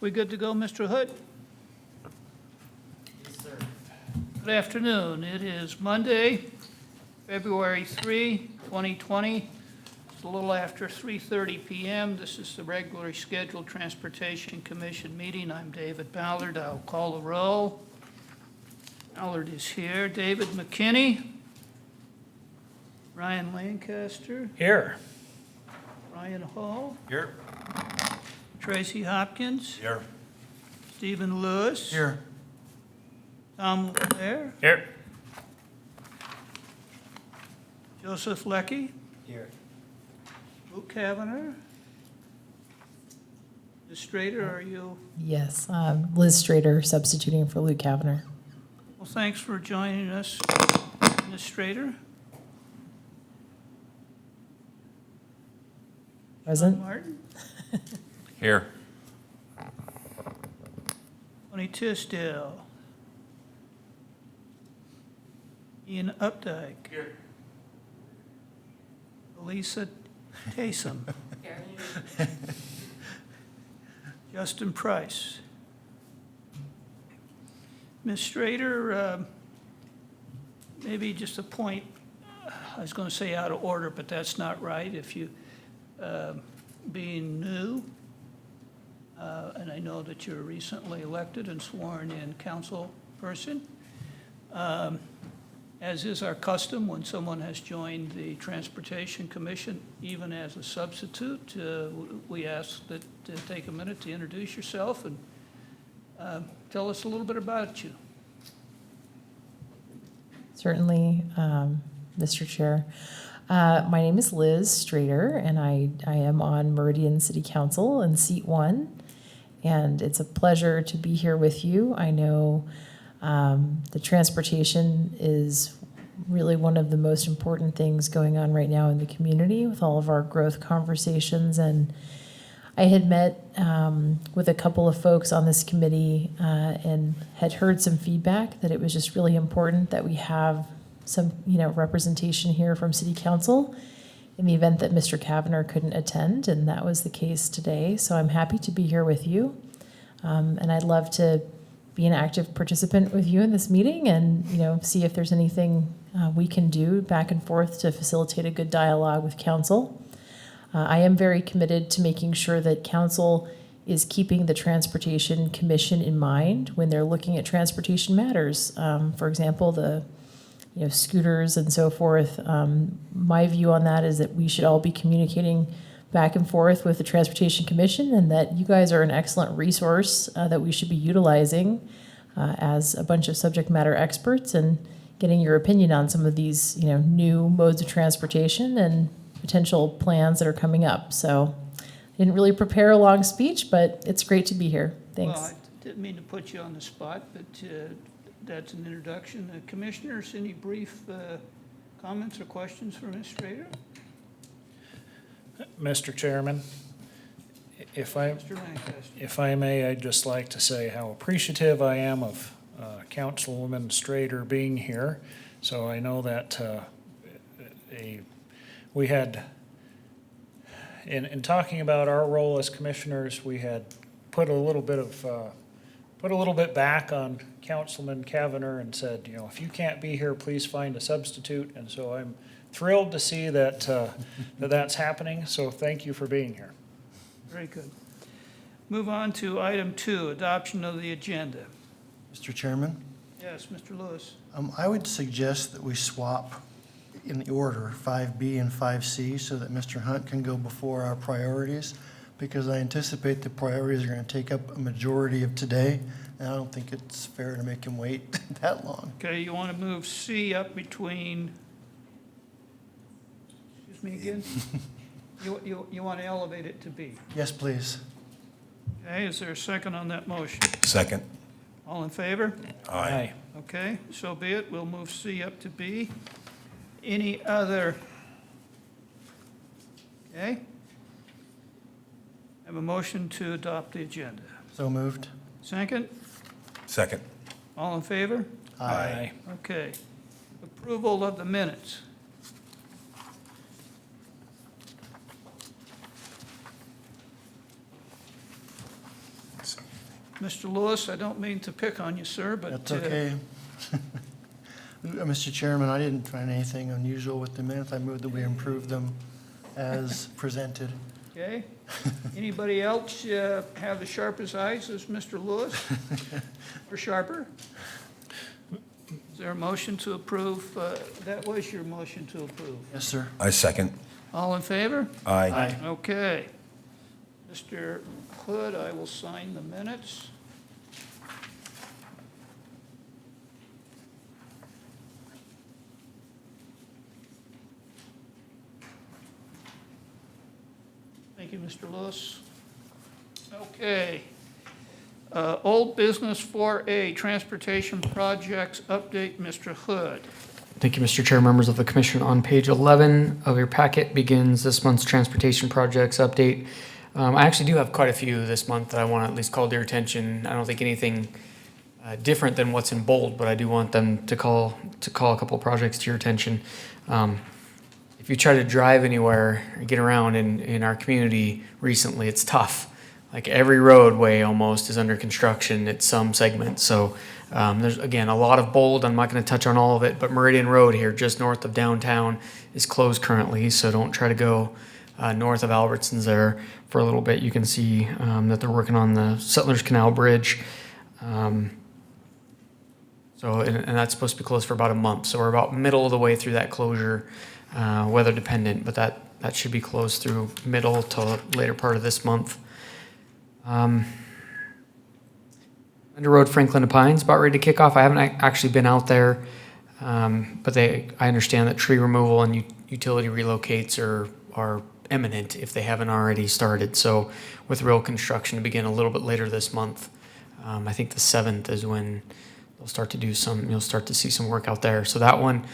We good to go, Mr. Hood? Yes, sir. Good afternoon. It is Monday, February 3, 2020. It's a little after 3:30 PM. This is the regularly scheduled Transportation Commission meeting. I'm David Ballard. I'll call the roll. Ballard is here. David McKinney. Ryan Lancaster. Here. Ryan Hall. Here. Tracy Hopkins. Here. Stephen Lewis. Here. Tom Blair. Here. Joseph Leckie. Here. Luke Kavanagh. Ms. Strader, are you? Yes, Liz Strader substituting for Luke Kavanagh. Well, thanks for joining us, Ms. Strader. Present? John Martin. Here. Tony Tisdale. Ian Updike. Here. Elisa Taysom. Justin Price. Ms. Strader, maybe just a point, I was going to say out of order, but that's not right. If you, being new, and I know that you're recently elected and sworn in council person, as is our custom, when someone has joined the Transportation Commission, even as a substitute, we ask that take a minute to introduce yourself and tell us a little bit about you. Certainly, Mr. Chair. My name is Liz Strader, and I am on Meridian City Council in Seat 1, and it's a pleasure to be here with you. I know the transportation is really one of the most important things going on right now in the community with all of our growth conversations, and I had met with a couple of folks on this committee and had heard some feedback that it was just really important that we have some, representation here from City Council in the event that Mr. Kavanagh couldn't attend, and that was the case today. So I'm happy to be here with you, and I'd love to be an active participant with you in this meeting and, see if there's anything we can do back and forth to facilitate a good dialogue with Council. I am very committed to making sure that Council is keeping the Transportation Commission in mind when they're looking at transportation matters. For example, the scooters and so forth. My view on that is that we should all be communicating back and forth with the Transportation Commission, and that you guys are an excellent resource that we should be utilizing as a bunch of subject matter experts and getting your opinion on some of these new modes of transportation and potential plans that are coming up. So I didn't really prepare a long speech, but it's great to be here. Thanks. Well, I didn't mean to put you on the spot, but that's an introduction. Commissioners, any brief comments or questions for Ms. Strader? Mr. Chairman, Mr. Lancaster. if I may, I'd just like to say how appreciative I am of Councilwoman Strader being here. So I know that we had, in talking about our role as commissioners, we had put a little bit back on Councilman Kavanagh and said, if you can't be here, please find a substitute. And so I'm thrilled to see that that's happening. So thank you for being here. Very good. Move on to item 2, adoption of the agenda. Mr. Chairman, Yes, Mr. Lewis. I would suggest that we swap in the order 5B and 5C so that Mr. Hunt can go before our priorities, because I anticipate the priorities are going to take up a majority of today, and I don't think it's fair to make him wait that long. Okay, you want to move C up between, excuse me again? You want to elevate it to B. Yes, please. Okay, is there a second on that motion? Second. All in favor? Aye. Okay, so be it. We'll move C up to B. Any other? Okay. I have a motion to adopt the agenda. So moved. Second? Second. All in favor? Aye. Okay. Approval of the minutes. Mr. Lewis, I don't mean to pick on you, sir, but. That's okay. Mr. Chairman, I didn't find anything unusual with the minutes. I moved that we improve them as presented. Okay. Anybody else have as sharp as eyes as Mr. Lewis? Or sharper? Is there a motion to approve? That was your motion to approve. Yes, sir. I second. All in favor? Aye. Okay. Mr. Hood, I will sign the minutes. Thank you, Mr. Lewis. Okay. Old business 4A, transportation projects update, Mr. Hood. Thank you, Mr. Chair. Members of the Commission, on page 11 of your packet begins this month's transportation projects update. I actually do have quite a few this month that I want to at least call to your attention. I don't think anything different than what's in bold, but I do want them to call a couple projects to your attention. If you try to drive anywhere or get around in our community recently, it's tough. Like every roadway almost is under construction at some segment. So there's, again, a lot of bold. I'm not going to touch on all of it, but Meridian Road here, just north of downtown, is closed currently. So don't try to go north of Albertsons there for a little bit. You can see that they're working on the Settlers Canal Bridge. And that's supposed to be closed for about a month. So we're about middle of the way through that closure, weather dependent, but that should be closed through middle to later part of this month. Under Road, Franklin to Pines, about ready to kick off. I haven't actually been out there, but I understand that tree removal and utility relocates are imminent if they haven't already started. So with real construction to begin a little bit later this month, I think the 7th is when they'll start to do you'll start to see some work out there. So that one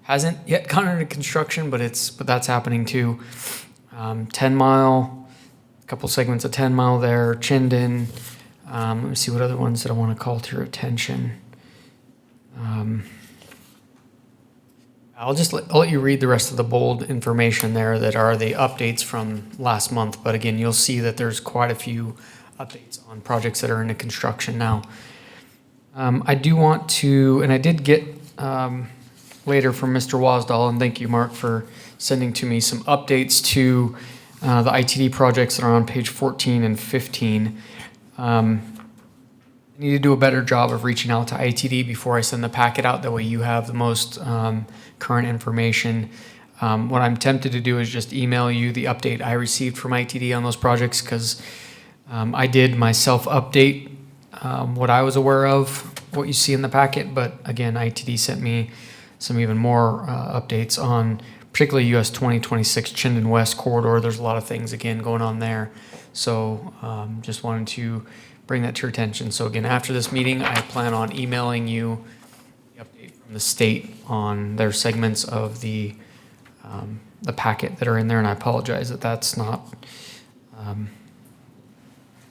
hasn't yet gone into construction, but that's happening too. 10 Mile. A couple segments of 10 Mile there, Chinden. Let me see what other ones that I want to call to your attention. I'll let you read the rest of the bold information there that are the updates from last month. But again, you'll see that there's quite a few updates on projects that are into construction now. I do want to, and I did get later from Mr. Wasdall, and thank you, Mark, for sending to me some updates to the ITD projects that are on page 14 and 15. I need to do a better job of reaching out to ITD before I send the packet out. That way you have the most current information. What I'm tempted to do is just email you the update I received from ITD on those projects, because I did myself update what I was aware of, what you see in the packet. But again, ITD sent me some even more updates on particularly US 2026 Chinden West corridor. There's a lot of things, again, going on there. So just wanted to bring that to your attention. So again, after this meeting, I plan on emailing you the update from the state on their segments of the packet that are in there. And I apologize that that's not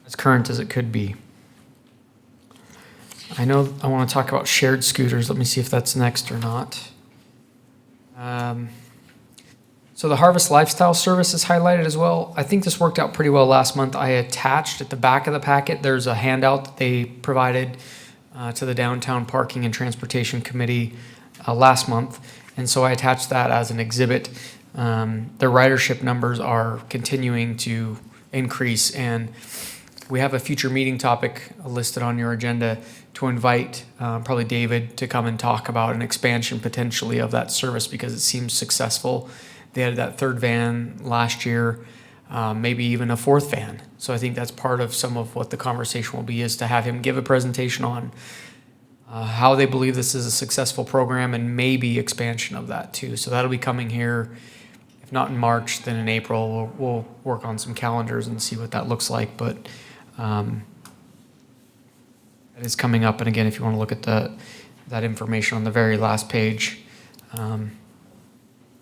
as current as it could be. I know I want to talk about shared scooters. Let me see if that's next or not. So the Harvest Lifestyle Service is highlighted as well. I think this worked out pretty well last month. I attached at the back of the packet, there's a handout that they provided to the Downtown Parking and Transportation Committee last month. And so I attached that as an exhibit. Their ridership numbers are continuing to increase, and we have a future meeting topic listed on your agenda to invite probably David to come and talk about an expansion potentially of that service, because it seems successful. They had that 3rd van last year, maybe even a 4th van. So I think that's part of some of what the conversation will be, is to have him give a presentation on how they believe this is a successful program, and maybe expansion of that too. So that'll be coming here, if not in March, then in April. We'll work on some calendars and see what that looks like. But that is coming up. And again, if you want to look at that information on the very last page,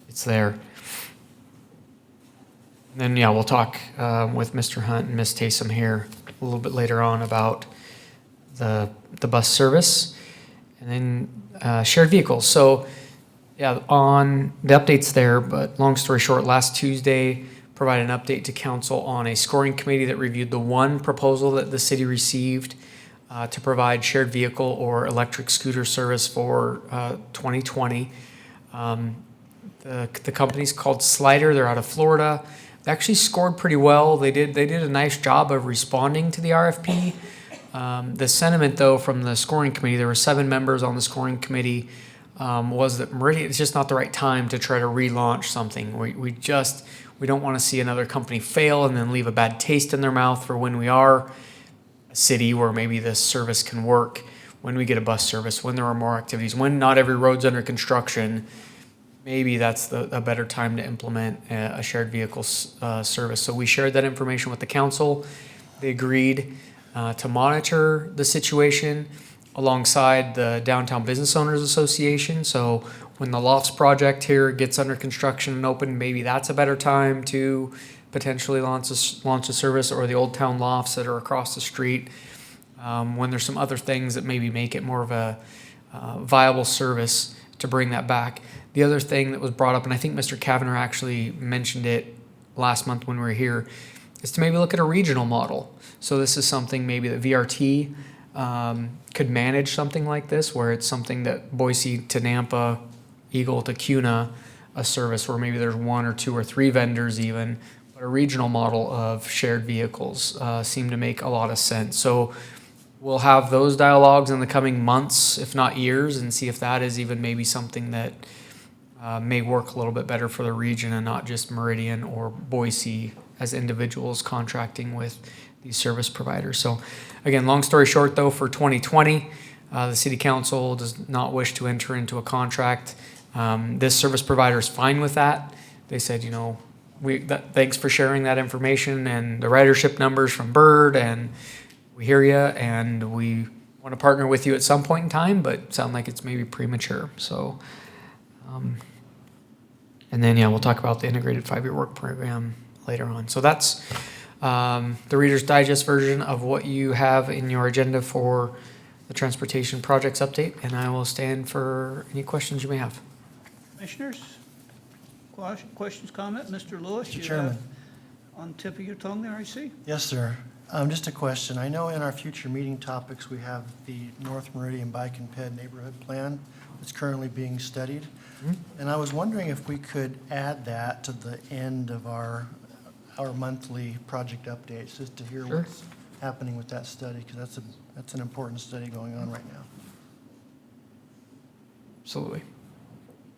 it's there. And then, yeah, we'll talk with Mr. Hunt and Ms. Taysom here a little bit later on about the bus service, and then shared vehicles. So, yeah, on the updates there, but long story short, last Tuesday provided an update to council on a scoring committee that reviewed the one proposal that the city received to provide shared vehicle or electric scooter service for 2020. The company's called Slider. They're out of Florida. They actually scored pretty well. They did a nice job of responding to the RFP. The sentiment, though, from the scoring committee, there were 7 members on the scoring committee, was that Meridian, it's just not the right time to try to relaunch something. We don't want to see another company fail and then leave a bad taste in their mouth for when we are a city where maybe this service can work, when we get a bus service, when there are more activities, when not every road's under construction. Maybe that's a better time to implement a shared vehicle service. So we shared that information with the council. They agreed to monitor the situation alongside the Downtown Business Owners Association. So when the Lofts project here gets under construction and open, maybe that's a better time to potentially launch a service, or the Old Town Lofts that are across the street. When there's some other things that maybe make it more of a viable service to bring that back. The other thing that was brought up, and I think Mr. Kavanagh actually mentioned it last month when we were here, is to maybe look at a regional model. So this is something maybe that VRT could manage something like this, where it's something that Boise to Nampa, Eagle to Cuna, a service where maybe there's 1 or 2 or 3 vendors even, but a regional model of shared vehicles seem to make a lot of sense. So we'll have those dialogues in the coming months, if not years, and see if that is even maybe something that may work a little bit better for the region and not just Meridian or Boise as individuals contracting with these service providers. So again, long story short though, for 2020, the city council does not wish to enter into a contract. This service provider is fine with that. They said, thanks for sharing that information and the ridership numbers from Bird, and we hear you, and we want to partner with you at some point in time, but sound like it's maybe premature. So, and then, we'll talk about the integrated 5-year work program later on. So that's the Reader's Digest version of what you have in your agenda for the transportation projects update, and I will stand for any questions you may have. Commissioners, questions, comment? Mr. Lewis, Mr. you Chairman. have on the tip of your tongue there, I see. Yes, sir. Just a question. I know in our future meeting topics, we have the North Meridian Bike and Ped Neighborhood Plan that's currently being studied. And I was wondering if we could add that to the end of our monthly project updates, just to hear Sure. what's happening with that study, because that's an important study going on right now. Absolutely.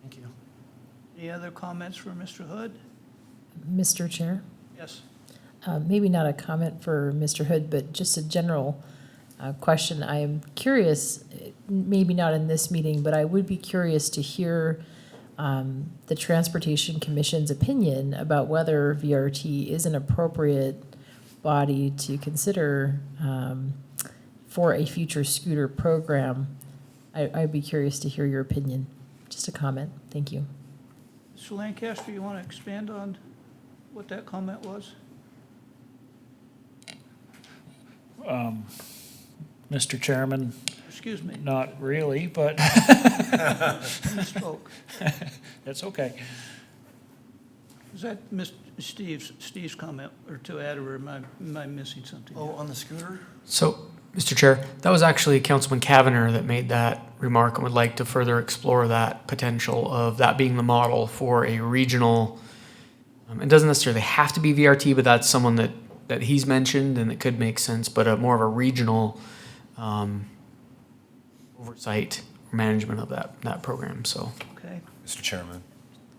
Thank you. Any other comments for Mr. Hood? Mr. Chair, Yes. maybe not a comment for Mr. Hood, but just a general question. I am curious, maybe not in this meeting, but I would be curious to hear the Transportation Commission's opinion about whether VRT is an appropriate body to consider for a future scooter program. I'd be curious to hear your opinion. Just a comment. Thank you. Mr. Lancaster, you want to expand on what that comment was? Mr. Chairman, Excuse me, not really, but I misspoke. it's okay. Is that Steve's comment, or to add, or am I missing something? Oh, on the scooter? So, Mr. Chair, that was actually Councilman Kavanagh that made that remark and would like to further explore that potential of that being the model for a regional, it doesn't necessarily have to be VRT, but that's someone that he's mentioned and it could make sense, but more of a regional oversight or management of that program, so. Okay, Mr. Chairman,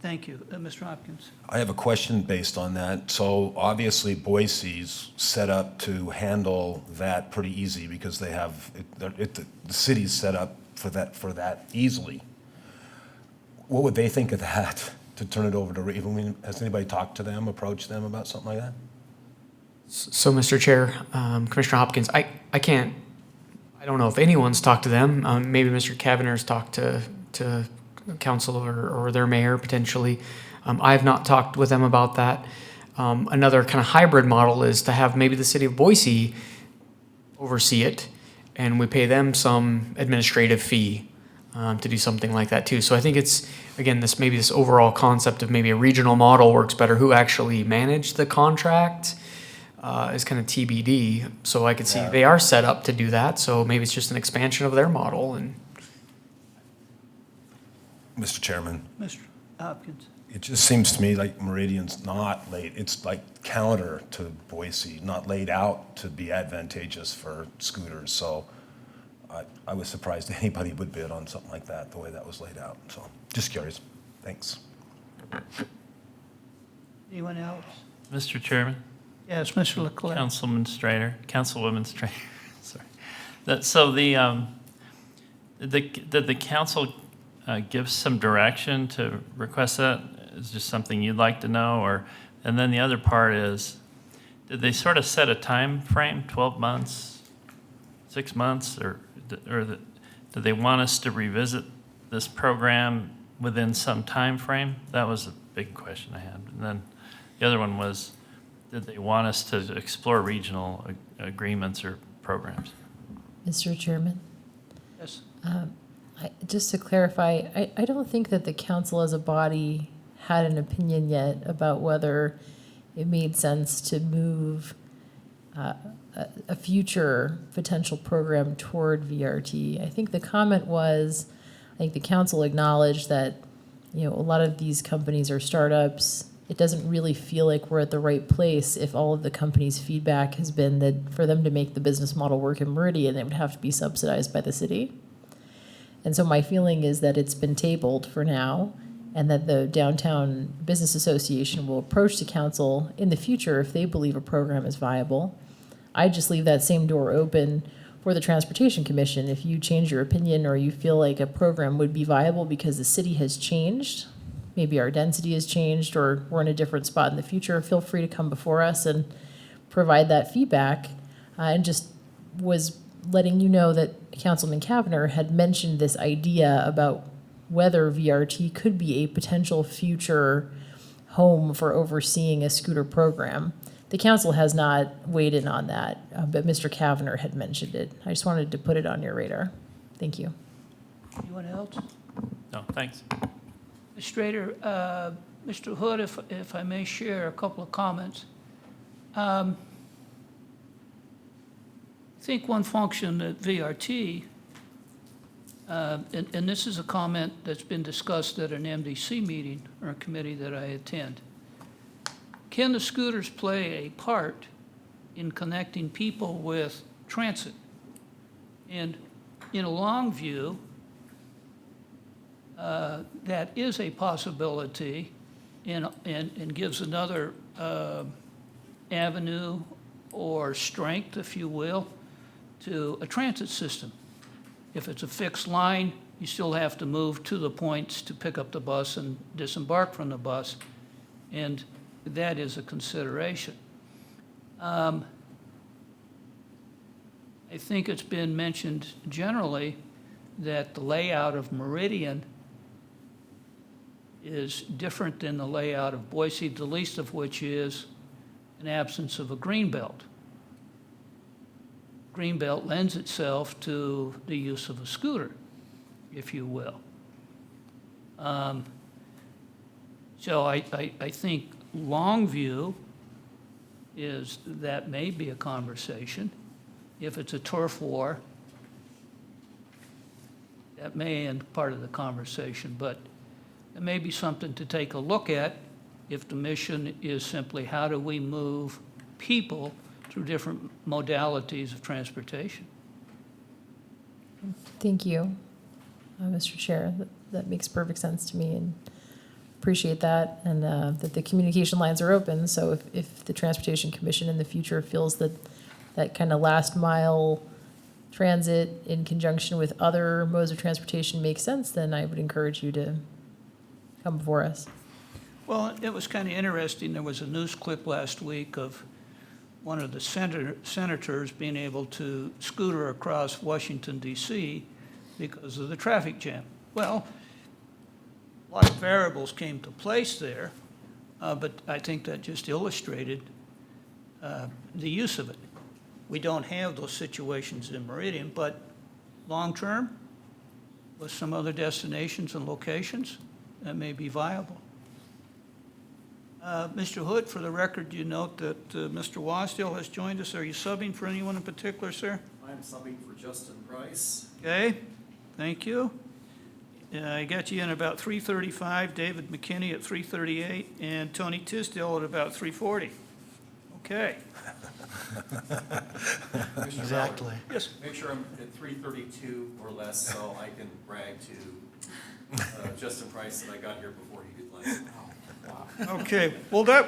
thank you. Mr. Hopkins? I have a question based on that. So obviously Boise's set up to handle that pretty easy because they have, the city's set up for that easily. What would they think of that, to turn it over to, I mean, has anybody talked to them, approached them about something like that? So, Mr. Chair, Commissioner Hopkins, I don't know if anyone's talked to them. Maybe Mr. Kavanagh's talked to council or their mayor potentially. I have not talked with them about that. Another kind of hybrid model is to have maybe the city of Boise oversee it, and we pay them some administrative fee to do something like that too. So I think it's, again, this overall concept of maybe a regional model works better. Who actually managed the contract? is kind of TBD. So I could see Yeah. they are set up to do that. So maybe it's just an expansion of their model. And Mr. Chairman, Mr. Hopkins? it just seems to me like Meridian's not laid, it's like counter to Boise, not laid out to be advantageous for scooters. So I was surprised anybody would bid on something like that, the way that was laid out. So just curious. Thanks. Anyone else? Mr. Chairman, Yes, Mr. Leclerc. Councilwoman Strader, sorry. So did the council give some direction to request that? Is just something you'd like to know, or, and then the other part is, did they sort of set a time frame, 12 months, 6 months, or do they want us to revisit this program within some time frame? That was a big question I had. And then the other one was, did they want us to explore regional agreements or programs? Mr. Chairman? Yes. Just to clarify, I don't think that the council as a body had an opinion yet about whether it made sense to move a future potential program toward VRT. I think the comment was, I think the council acknowledged that, a lot of these companies are startups. It doesn't really feel like we're at the right place if all of the companies' feedback has been that for them to make the business model work in Meridian, it would have to be subsidized by the city. And so my feeling is that it's been tabled for now, and that the Downtown Business Association will approach the council in the future if they believe a program is viable. I just leave that same door open for the Transportation Commission. If you change your opinion or you feel like a program would be viable because the city has changed, maybe our density has changed, or we're in a different spot in the future, feel free to come before us and provide that feedback. And just was letting you know that Councilman Kavanagh had mentioned this idea about whether VRT could be a potential future home for overseeing a scooter program. The council has not weighed in on that, but Mr. Kavanagh had mentioned it. I just wanted to put it on your radar. Thank you. Anyone else? No, thanks. Ms. Strader, Mr. Hood, if I may share a couple of comments. I think one function that VRT, and this is a comment that's been discussed at an MDC meeting or a committee that I attend. Can the scooters play a part in connecting people with transit? And in a long view, that is a possibility and gives another avenue or strength, if you will, to a transit system. If it's a fixed line, you still have to move to the points to pick up the bus and disembark from the bus, and that is a consideration. I think it's been mentioned generally that the layout of Meridian is different than the layout of Boise, the least of which is an absence of a green belt. Green belt lends itself to the use of a scooter, if you will. So I think long view is that may be a conversation. If it's a turf war, that may end part of the conversation, but it may be something to take a look at if the mission is simply how do we move people through different modalities of transportation. Thank you, Mr. Chair. That makes perfect sense to me, and appreciate that, and that the communication lines are open. So if the Transportation Commission in the future feels that that kind of last mile transit in conjunction with other modes of transportation makes sense, then I would encourage you to come before us. Well, it was kind of interesting. There was a news clip last week of one of the senators being able to scooter across Washington, D.C. because of the traffic jam. Well, a lot of variables came to place there, but I think that just illustrated the use of it. We don't have those situations in Meridian, but long-term, with some other destinations and locations, that may be viable. Mr. Hood, for the record, you note that Mr. Wasdale has joined us. Are you subbing for anyone in particular, sir? I'm subbing for Justin Price. Okay, thank you. I got you in about 3:35, David McKinney at 3:38, and Tony Tisdale at about 3:40. Okay, Exactly. yes, Make sure I'm at 3:32 or less so I can brag to Justin Price that I got here before he did last. okay. Well, that,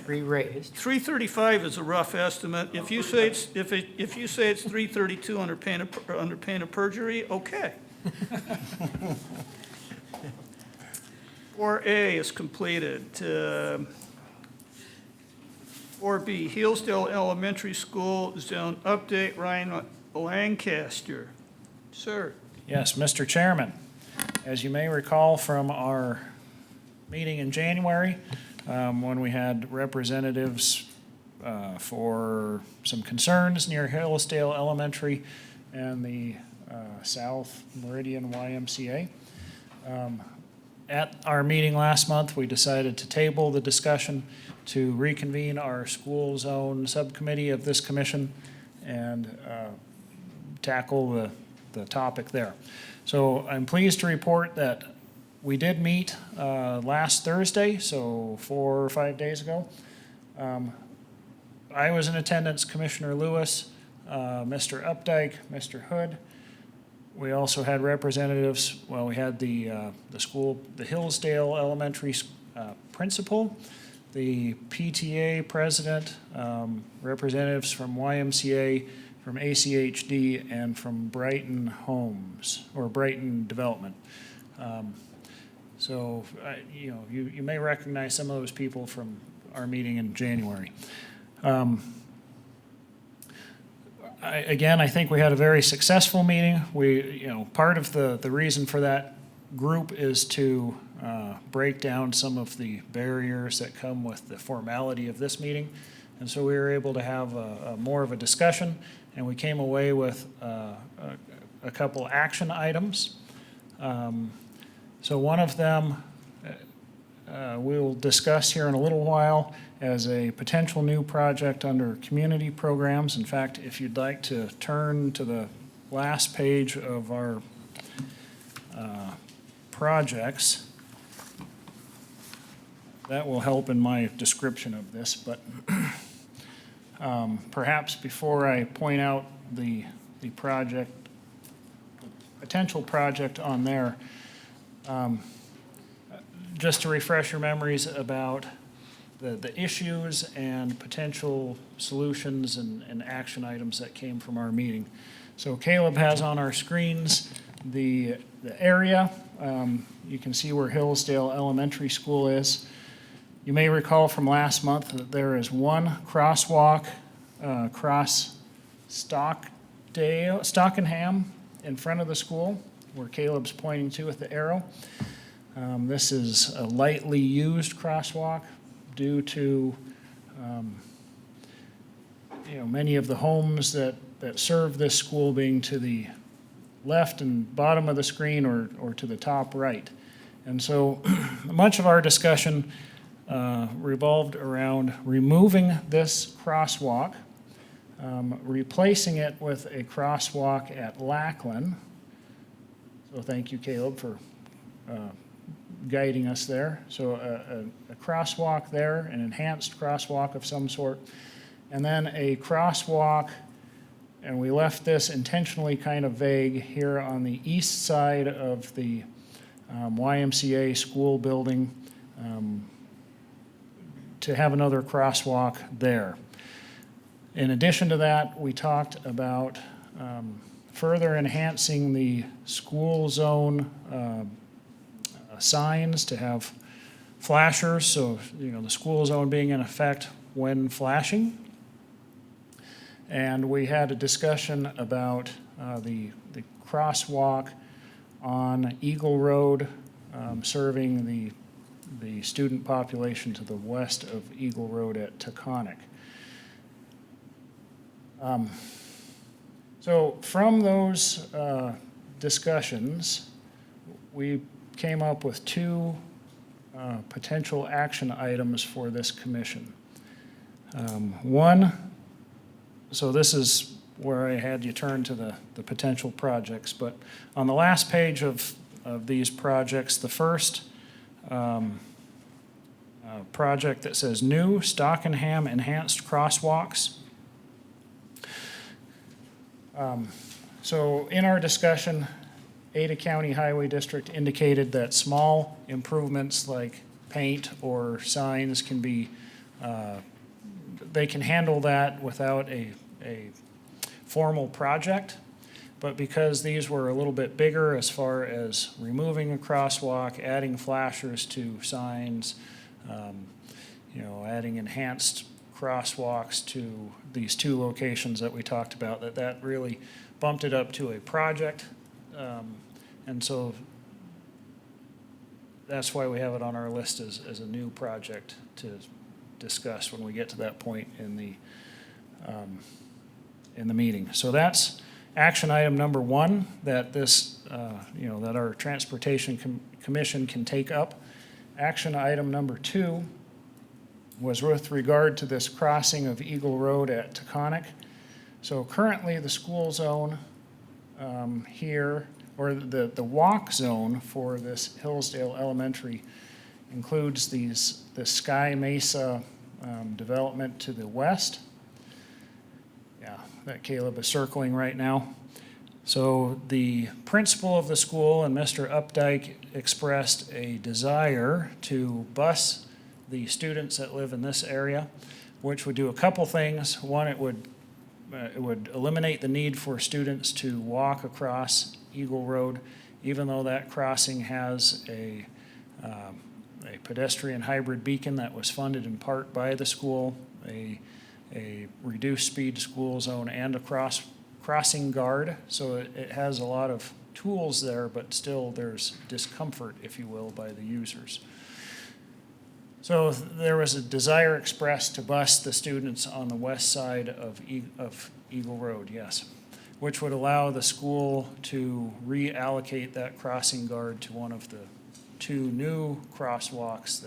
Re-raised. 3:35 is a rough estimate. If you say it's, if you say it's 3:32 under pain of perjury, okay. 4A is completed. 4B, Hillsdale Elementary School Zone Update, Ryan Lancaster. Sir, Yes, Mr. Chairman, as you may recall from our meeting in January, when we had representatives for some concerns near Hillsdale Elementary and the South Meridian YMCA. At our meeting last month, we decided to table the discussion to reconvene our school zone subcommittee of this commission and tackle the topic there. So I'm pleased to report that we did meet last Thursday, so 4 or 5 days ago. I was in attendance, Commissioner Lewis, Mr. Updike, Mr. Hood. We also had representatives, well, we had the school, the Hillsdale Elementary principal, the PTA president, representatives from YMCA, from ACHD, and from Brighton Homes, or Brighton Development. So, you may recognize some of those people from our meeting in January. I think we had a very successful meeting. Part of the reason for that group is to break down some of the barriers that come with the formality of this meeting. And so we were able to have more of a discussion, and we came away with a couple action items. So one of them we'll discuss here in a little while as a potential new project under community programs. In fact, if you'd like to turn to the last page of our projects, that will help in my description of this. But perhaps before I point out the project, potential project on there, just to refresh your memories about the issues and potential solutions and action items that came from our meeting. So Caleb has on our screens the area. You can see where Hillsdale Elementary School is. You may recall from last month that there is one crosswalk across Stockenham in front of the school, where Caleb's pointing to with the arrow. This is a lightly used crosswalk due to many of the homes that serve this school being to the left and bottom of the screen or to the top right. And so much of our discussion revolved around removing this crosswalk, replacing it with a crosswalk at Lackland. So thank you, Caleb, for guiding us there. So a crosswalk there, an enhanced crosswalk of some sort, and then a crosswalk, and we left this intentionally kind of vague here on the east side of the YMCA school building, to have another crosswalk there. In addition to that, we talked about further enhancing the school zone signs to have flashers, so the school zone being in effect when flashing. And we had a discussion about the crosswalk on Eagle Road, serving the student population to the west of Eagle Road at Taconic. So from those discussions, we came up with two potential action items for this commission. One, so this is where I had you turn to the potential projects, but on the last page of these projects, the first project that says new Stockenham enhanced crosswalks. So in our discussion, Ada County Highway District indicated that small improvements like paint or signs can be, they can handle that without a formal project. But because these were a little bit bigger as far as removing a crosswalk, adding flashers to signs, adding enhanced crosswalks to these two locations that we talked about, that really bumped it up to a project. And so that's why we have it on our list as a new project to discuss when we get to that point in the meeting. So that's action item number one, that this, that our Transportation Commission can take up. Action item number two was with regard to this crossing of Eagle Road at Taconic. So currently the school zone here, or the walk zone for this Hillsdale Elementary includes the Sky Mesa development to the west. Yeah, that Caleb is circling right now. So the principal of the school and Mr. Updike expressed a desire to bus the students that live in this area, which would do a couple things. One, it would eliminate the need for students to walk across Eagle Road, even though that crossing has a pedestrian hybrid beacon that was funded in part by the school, a reduced speed school zone, and a crossing guard. So it has a lot of tools there, but still there's discomfort, if you will, by the users. So there was a desire expressed to bus the students on the west side of Eagle Road, yes, which would allow the school to reallocate that crossing guard to one of the two new crosswalks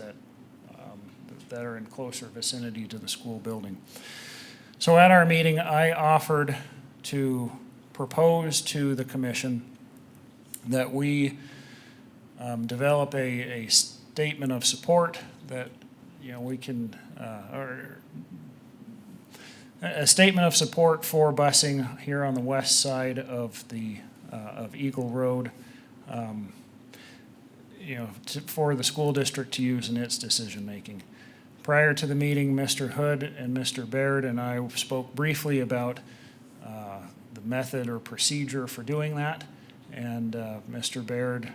that are in closer vicinity to the school building. So at our meeting, I offered to propose to the commission that we develop a statement of support that, we can, or a statement of support for busing here on the west side of of Eagle Road, for the school district to use in its decision-making. Prior to the meeting, Mr. Hood and Mr. Baird and I spoke briefly about the method or procedure for doing that, and Mr. Baird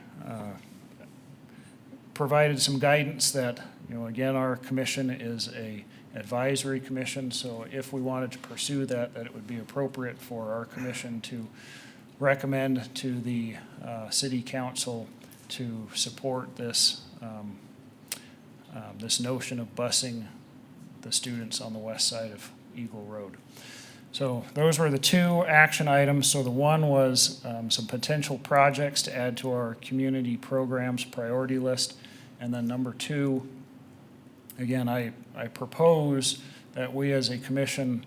provided some guidance that, again, our commission is a advisory commission, so if we wanted to pursue that it would be appropriate for our commission to recommend to the city council to support this this notion of busing the students on the west side of Eagle Road. So those were the two action items. So the one was some potential projects to add to our community programs priority list. And then number two, again, I propose that we as a commission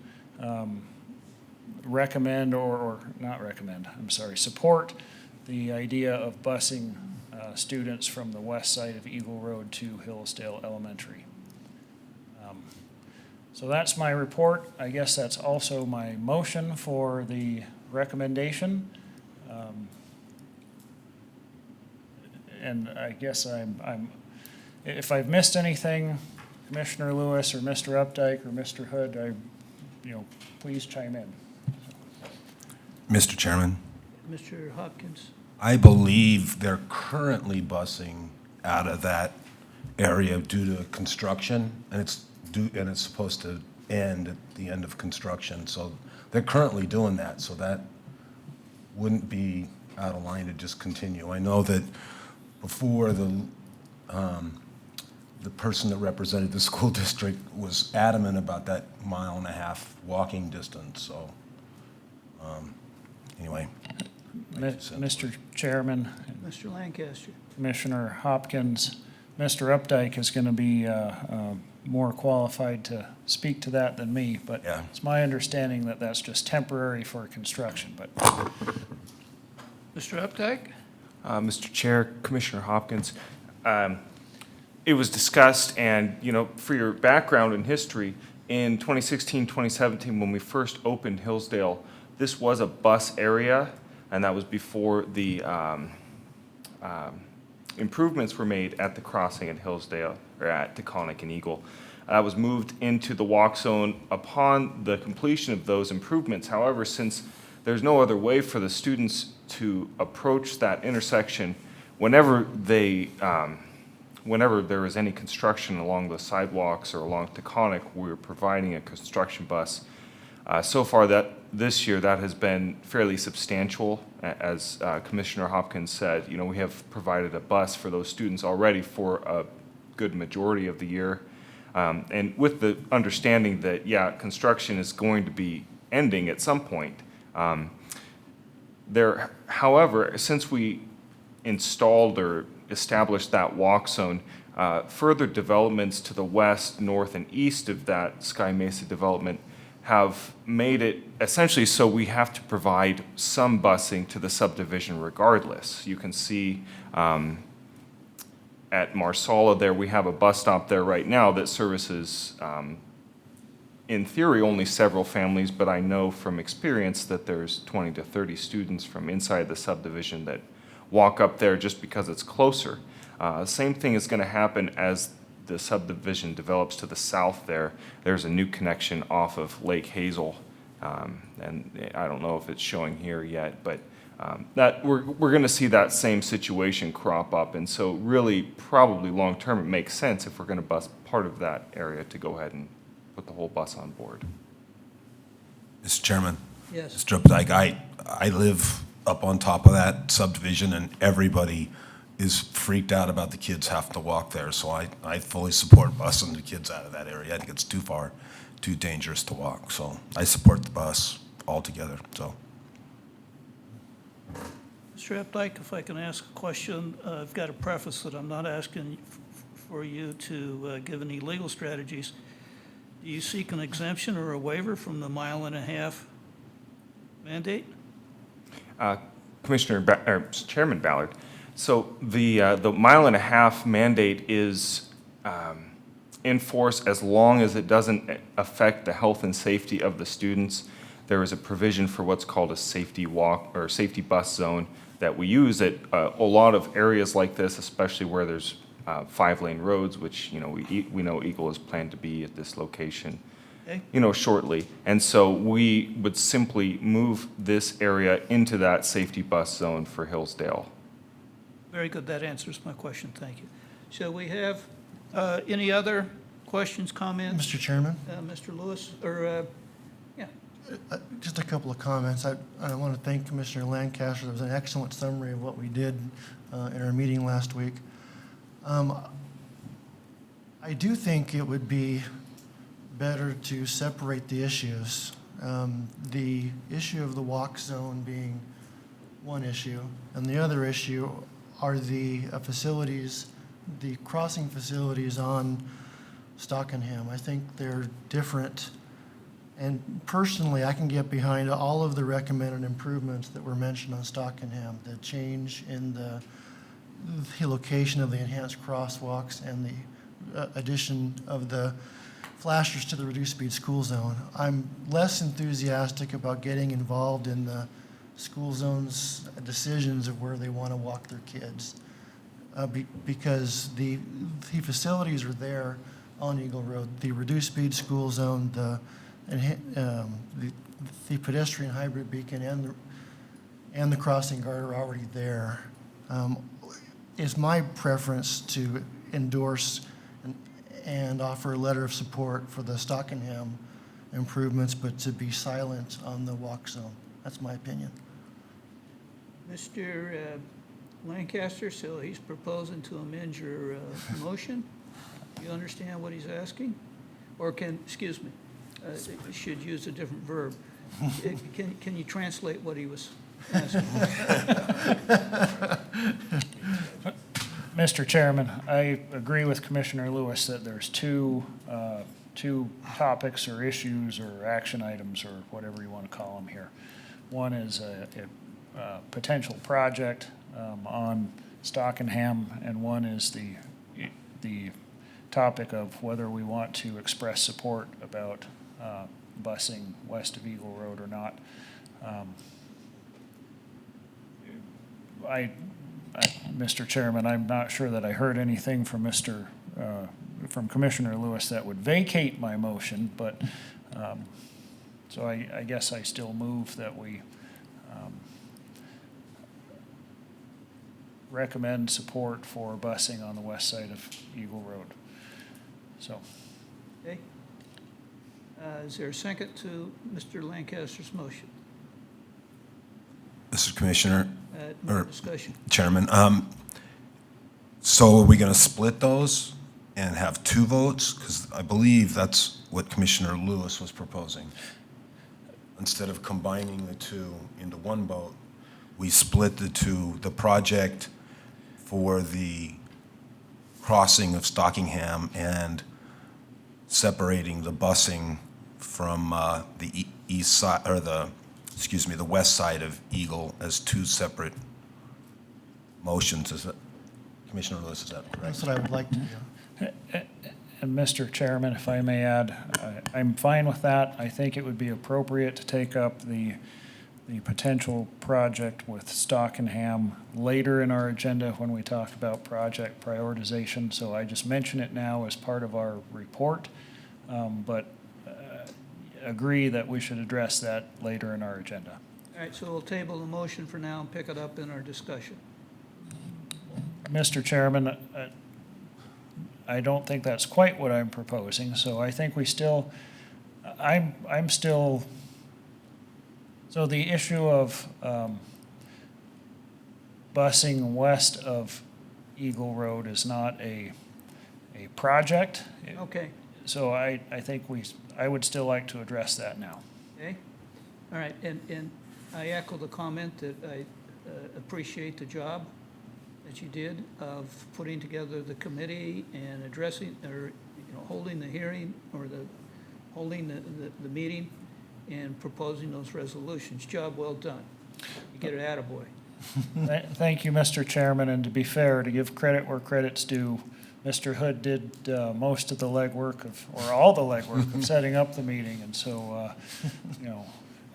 support the idea of busing students from the west side of Eagle Road to Hillsdale Elementary. So that's my report. I guess that's also my motion for the recommendation. And I guess if I've missed anything, Commissioner Lewis or Mr. Updike or Mr. Hood, please chime in. Mr. Chairman, Mr. Hopkins? I believe they're currently busing out of that area due to construction, and it's supposed to end at the end of construction. So they're currently doing that, so that wouldn't be out of line to just continue. I know that before the person that represented the school district was adamant about that 1.5 mile walking distance, so anyway. Mr. Chairman, Mr. Lancaster? Commissioner Hopkins, Mr. Updike is going to be more qualified to speak to that than me, but Yeah. it's my understanding that that's just temporary for construction, but Mr. Updike? Mr. Chair, Commissioner Hopkins, it was discussed, and, you know, for your background and history, in 2016, 2017, when we first opened Hillsdale, this was a bus area, and that was before the improvements were made at the crossing at Hillsdale, or at Taconic and Eagle. That was moved into the walk zone upon the completion of those improvements. However, since there's no other way for the students to approach that intersection, whenever there is any construction along the sidewalks or along Taconic, we're providing a construction bus. So far this year, that has been fairly substantial. As Commissioner Hopkins said, you know, we have provided a bus for those students already for a good majority of the year. And with the understanding that, yeah, construction is going to be ending at some point. However, since we installed or established that walk zone, further developments to the west, north, and east of that Sky Mesa development have made it essentially so we have to provide some busing to the subdivision regardless. You can see at Marsala there, we have a bus stop there right now that services, in theory, only several families, but I know from experience that there's 20 to 30 students from inside the subdivision that walk up there just because it's closer. Same thing is going to happen as the subdivision develops to the south there. There's a new connection off of Lake Hazel, and I don't know if it's showing here yet, but that we're going to see that same situation crop up, and so really probably long term it makes sense if we're going to bus part of that area to go ahead and put the whole bus on board. Mr. Chairman? Yes. Mr. Updike, I live up on top of that subdivision, and everybody is freaked out about the kids having to walk there, so I fully support busing the kids out of that area. I think it's too far, too dangerous to walk, so I support the bus altogether, so. Mr. Updike, if I can ask a question, I've got to preface that I'm not asking for you to give any legal strategies. Do you seek an exemption or a waiver from the 1.5 mile mandate? Chairman Ballard, so the 1.5 mile mandate is in force as long as it doesn't affect the health and safety of the students. There is a provision for what's called a safety walk or safety bus zone that we use at a lot of areas like this, especially where there's 5-lane roads, which, you know, we know Eagle is planned to be at this location, Okay. you know, shortly. And so we would simply move this area into that safety bus zone for Hillsdale. Very good, that answers my question, thank you. Shall we have any other questions, comments? Mr. Chairman, Mr. Lewis, or, yeah, just a couple of comments. I want to thank Commissioner Lancaster. That was an excellent summary of what we did in our meeting last week. I do think it would be better to separate the issues. The issue of the walk zone being one issue, and the other issue are the facilities, the crossing facilities on Stockenham. I think they're different. And personally, I can get behind all of the recommended improvements that were mentioned on Stockenham, the change in the location of the enhanced crosswalks and the addition of the flashers to the reduced speed school zone. I'm less enthusiastic about getting involved in the school zone's decisions of where they want to walk their kids because the facilities are there on Eagle Road. The reduced speed school zone, the pedestrian hybrid beacon and the crossing guard are already there. It's my preference to endorse and offer a letter of support for the Stockenham improvements, but to be silent on the walk zone. That's my opinion. Mr. Lancaster, so he's proposing to amend your motion. You understand what he's asking? Or excuse me, you should use a different verb. Can you translate what he was asking? Mr. Chairman, I agree with Commissioner Lewis that there's two topics or issues or action items or whatever you want to call them here. One is a potential project on Stockenham, and one is the topic of whether we want to express support about busing west of Eagle Road or not. Mr. Chairman, I'm not sure that I heard anything from from Commissioner Lewis that would vacate my motion, but, so I guess I still move that we recommend support for busing on the west side of Eagle Road. So, Okay. Is there a second to Mr. Lancaster's motion? Mr. Commissioner, No Or- discussion. Chairman, so are we going to split those and have two votes? Because I believe that's what Commissioner Lewis was proposing. Instead of combining the two into one vote, we split the two, the project for the crossing of Stockingham and separating the busing from the east side, or the west side of Eagle as two separate motions. Is that, Commissioner Lewis, is that correct? That's what I would like to do. and Mr. Chairman, if I may add, I'm fine with that. I think it would be appropriate to take up the potential project with Stockenham later in our agenda when we talk about project prioritization. So I just mention it now as part of our report, but agree that we should address that later in our agenda. All right, so we'll table the motion for now and pick it up in our discussion. Mr. Chairman, I don't think that's quite what I'm proposing, so I think we still, I'm still, so the issue of busing west of Eagle Road is not a project. Okay, So I think I would still like to address that now. okay. All right, and I echo the comment that I appreciate the job that you did of putting together the committee and addressing, or, holding the hearing, or holding the meeting and proposing those resolutions. Job well done. You get an attaboy. Thank you, Mr. Chairman, and to be fair, to give credit where credit's due, Mr. Hood did most of the legwork or all the legwork of setting up the meeting, and so, All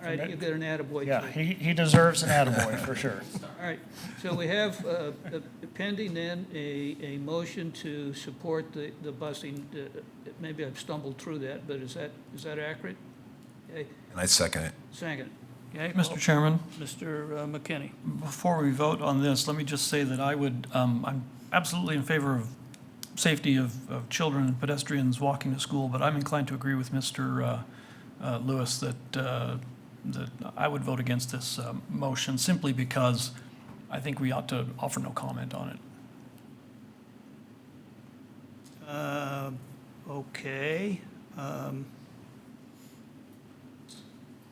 right, you get an attaboy too. yeah, he deserves an attaboy for sure. All right, so we have pending then a motion to support the busing. Maybe I've stumbled through that, but is that accurate? Okay, And I second it. second. Okay, Mr. Chairman, Mr. McKinney. before we vote on this, let me just say that I'm absolutely in favor of safety of children and pedestrians walking to school, but I'm inclined to agree with Mr. Lewis that I would vote against this motion simply because I think we ought to offer no comment on it. Okay.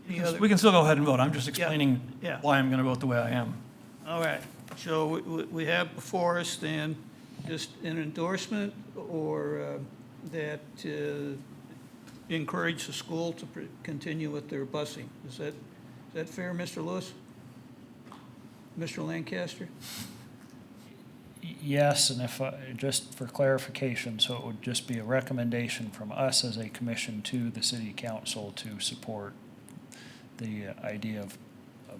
Any other- We can still go ahead and vote. I'm just explaining yeah. why I'm going to vote the way I am. All right, so we have before us then just an endorsement or that encourage the school to continue with their busing. Is that fair, Mr. Lewis? Mr. Lancaster? Yes, and just for clarification, so it would just be a recommendation from us as a commission to the city council to support the idea of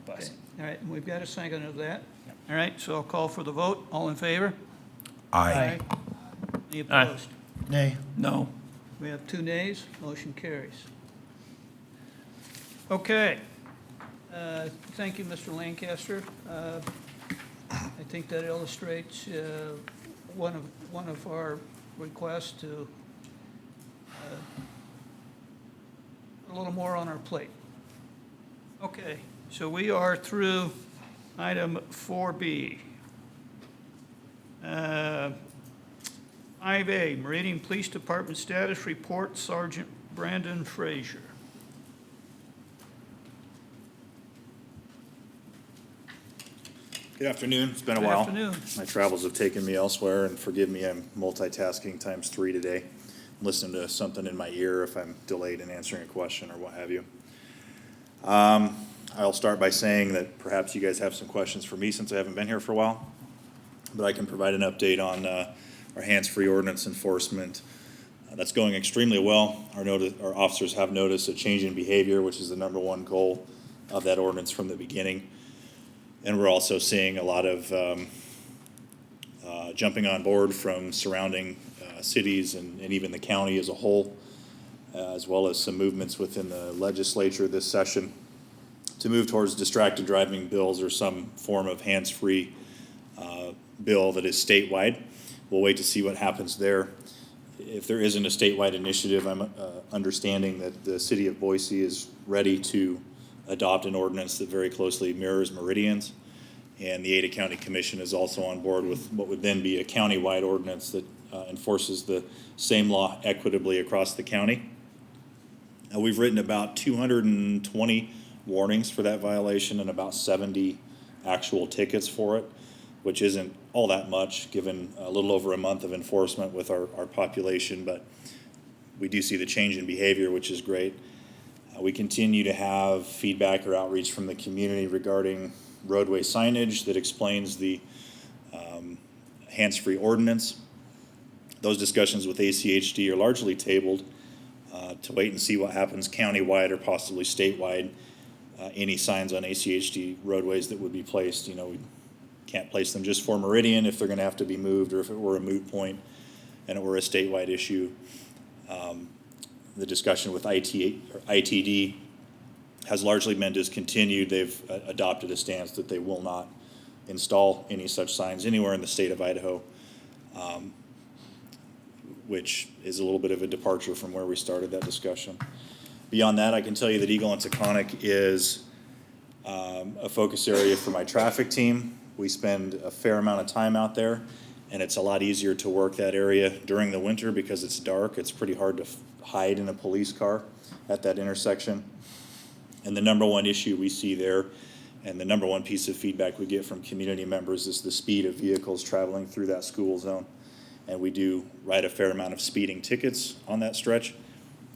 Okay. busing. All right, and we've got a second of that. All right, so I'll call for the vote. All in favor? Aye. Any Aye. opposed? Nay. No. We have 2 nays, motion carries. Okay. Thank you, Mr. Lancaster. I think that illustrates one of our requests to put a little more on our plate. Okay, so we are through item 4B. 5A, Meridian Police Department Status Report, Sergeant Brandon Frazier. Good afternoon. It's been a Good while. afternoon. My travels have taken me elsewhere, and forgive me, I'm multitasking times 3 today. Listening to something in my ear if I'm delayed in answering a question or what have you. I'll start by saying that perhaps you guys have some questions for me since I haven't been here for a while. But I can provide an update on our hands-free ordinance enforcement. That's going extremely well. Our officers have noticed a change in behavior, which is the number one goal of that ordinance from the beginning. And we're also seeing a lot of jumping on board from surrounding cities and even the county as a whole, as well as some movements within the legislature this session to move towards distracted driving bills or some form of hands-free bill that is statewide. We'll wait to see what happens there. If there isn't a statewide initiative, I'm understanding that the city of Boise is ready to adopt an ordinance that very closely mirrors Meridian's. And the Ada County Commission is also on board with what would then be a county-wide ordinance that enforces the same law equitably across the county. We've written about 220 warnings for that violation and about 70 actual tickets for it, which isn't all that much given a little over a month of enforcement with our population, but we do see the change in behavior, which is great. We continue to have feedback or outreach from the community regarding roadway signage that explains the hands-free ordinance. Those discussions with ACHD are largely tabled to wait and see what happens countywide or possibly statewide. Any signs on ACHD roadways that would be placed, we can't place them just for Meridian if they're going to have to be moved or if it were a moot point and it were a statewide issue. The discussion with ITD has largely been discontinued. They've adopted a stance that they will not install any such signs anywhere in the state of Idaho, which is a little bit of a departure from where we started that discussion. Beyond that, I can tell you that Eagle and Taconic is a focus area for my traffic team. We spend a fair amount of time out there, and it's a lot easier to work that area during the winter because it's dark. It's pretty hard to hide in a police car at that intersection. And the number one issue we see there, and the number one piece of feedback we get from community members, is the speed of vehicles traveling through that school zone. And we do write a fair amount of speeding tickets on that stretch.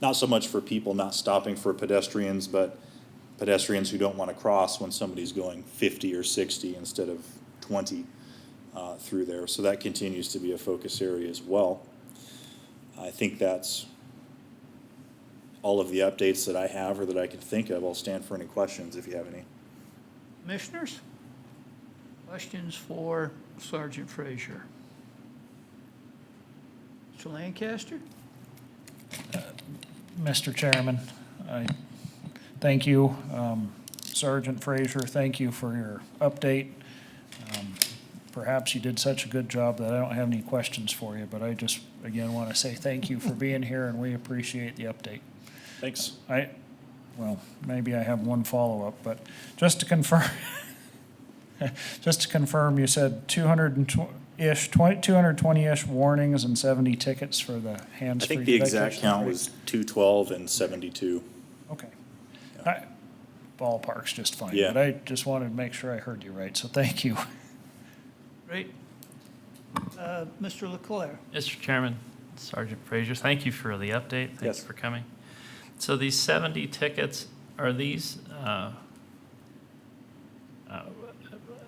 Not so much for people not stopping for pedestrians, but pedestrians who don't want to cross when somebody's going 50 or 60 instead of 20 through there. So that continues to be a focus area as well. I think that's all of the updates that I have or that I can think of. I'll stand for any questions if you have any. Commissioners? Questions for Sergeant Frazier? Mr. Lancaster? Mr. Chairman, I thank you. Sergeant Frazier, thank you for your update. Perhaps you did such a good job that I don't have any questions for you, but I just, again, want to say thank you for being here, and we appreciate the update. Thanks. Well, maybe I have one follow-up, but just to confirm, you said 220-ish warnings and 70 tickets for the hands-free. I think the exact count was 212 and 72. Okay. Ballpark's just fine. Yeah. But I just wanted to make sure I heard you right, so thank you. Great. Mr. Leclerc? Mr. Chairman, Sergeant Frazier, thank you for the update. Thank Yes. you for coming. So these 70 tickets, are these, I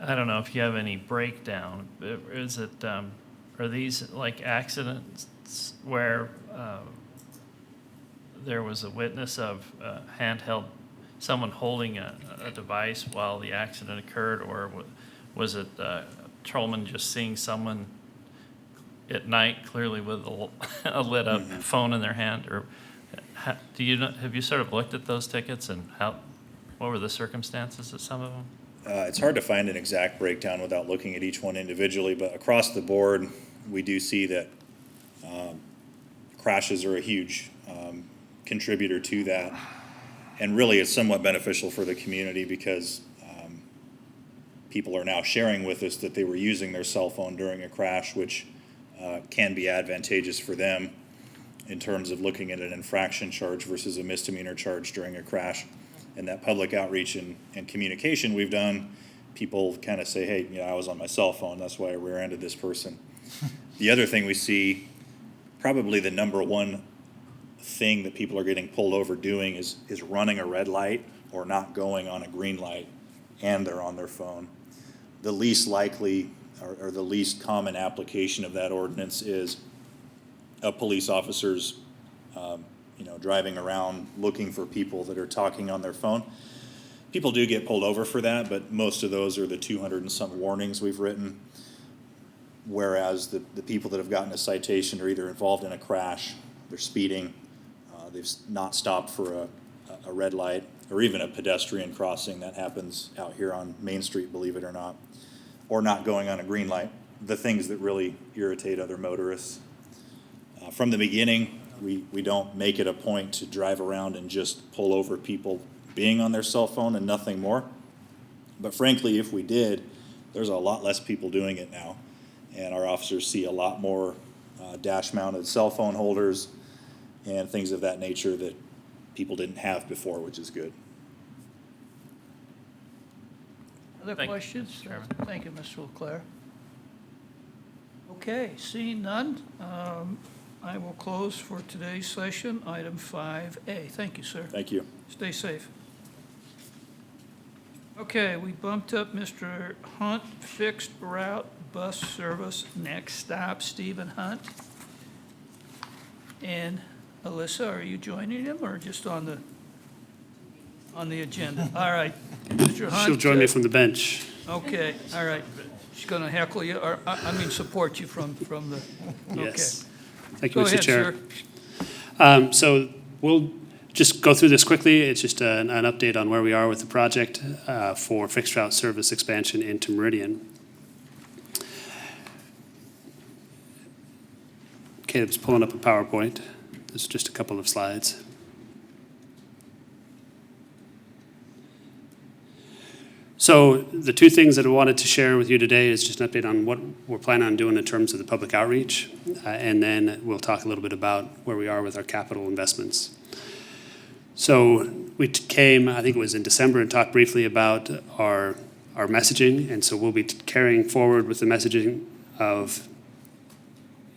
don't know if you have any breakdown. Is it, are these like accidents where there was a witness of handheld, someone holding a device while the accident occurred, or was it patrolman just seeing someone at night clearly with a lit up phone in their hand? Or have you sort of looked at those tickets and what were the circumstances of some of them? It's hard to find an exact breakdown without looking at each one individually, but across the board, we do see that crashes are a huge contributor to that. And really, it's somewhat beneficial for the community because people are now sharing with us that they were using their cell phone during a crash, which can be advantageous for them in terms of looking at an infraction charge versus a misdemeanor charge during a crash. And that public outreach and communication we've done, people kind of say, hey, I was on my cell phone, that's why I rear-ended this person. The other thing we see, probably the number one thing that people are getting pulled over doing is running a red light or not going on a green light, and they're on their phone. The least likely or the least common application of that ordinance is a police officer's driving around looking for people that are talking on their phone. People do get pulled over for that, but most of those are the 200 and some warnings we've written. Whereas the people that have gotten a citation are either involved in a crash, they're speeding, they've not stopped for a red light, or even a pedestrian crossing that happens out here on Main Street, believe it or not, or not going on a green light, the things that really irritate other motorists. From the beginning, we don't make it a point to drive around and just pull over people being on their cell phone and nothing more. But frankly, if we did, there's a lot less people doing it now. And our officers see a lot more dash-mounted cell phone holders and things of that nature that people didn't have before, which is good. Other Thank you, questions? Mr. Chairman. Thank you, Mr. Leclerc. Okay, seeing none, I will close for today's session, item 5A. Thank you, sir. Thank you. Stay safe. Okay, we bumped up Mr. Hunt, fixed route bus service, next stop, Stephen Hunt. And Alyssa, are you joining him or just on the agenda? All right, Mr. Hunt. She'll join me from the bench. Okay, all right. She's going to heckle you, or, support you from the, okay. Yes. Thank you, Go Mr. ahead, Chair. sir. So we'll just go through this quickly. It's just an update on where we are with the project for fixed route service expansion into Meridian. Caleb's pulling up a PowerPoint. There's just a couple of slides. So the two things that I wanted to share with you today is just an update on what we're planning on doing in terms of the public outreach, and then we'll talk a little bit about where we are with our capital investments. So we came, I think it was in December, and talked briefly about our messaging, and so we'll be carrying forward with the messaging of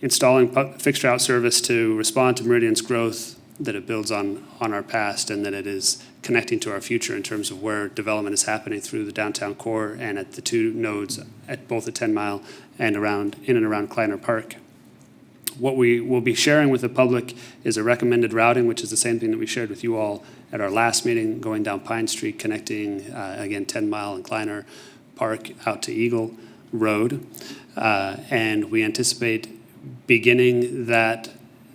installing fixed route service to respond to Meridian's growth, that it builds on our past, and that it is connecting to our future in terms of where development is happening through the downtown core and at the two nodes at both the 10 Mile and in and around Kleiner Park. What we will be sharing with the public is a recommended routing, which is the same thing that we shared with you all at our last meeting, going down Pine Street, connecting, again, 10 Mile and Kleiner Park out to Eagle Road. And we anticipate beginning that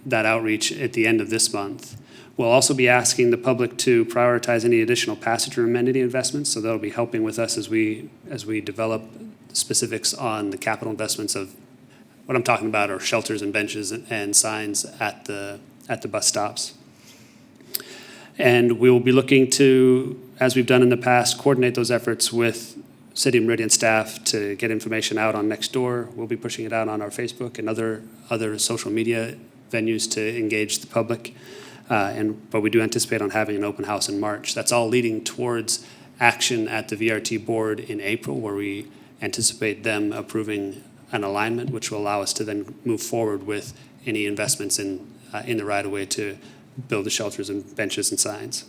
outreach at the end of this month. We'll also be asking the public to prioritize any additional passenger amenity investments, so that'll be helping with us as we develop specifics on the capital investments of what I'm talking about are shelters and benches and signs at the bus stops. And we will be looking to, as we've done in the past, coordinate those efforts with City of Meridian staff to get information out on Nextdoor. We'll be pushing it out on our Facebook and other social media venues to engage the public. But we do anticipate on having an open house in March. That's all leading towards action at the VRT board in April, where we anticipate them approving an alignment, which will allow us to then move forward with any investments in the right-of-way to build the shelters and benches and signs.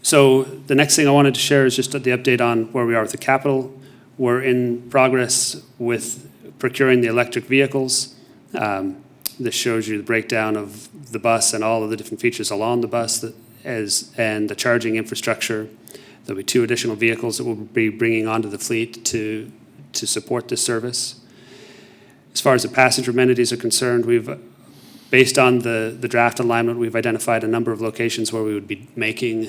So the next thing I wanted to share is just the update on where we are with the capital. We're in progress with procuring the electric vehicles. This shows you the breakdown of the bus and all of the different features along the bus and the charging infrastructure. There'll be 2 additional vehicles that we'll be bringing onto the fleet to support this service. As far as the passenger amenities are concerned, based on the draft alignment, we've identified a number of locations where we would be making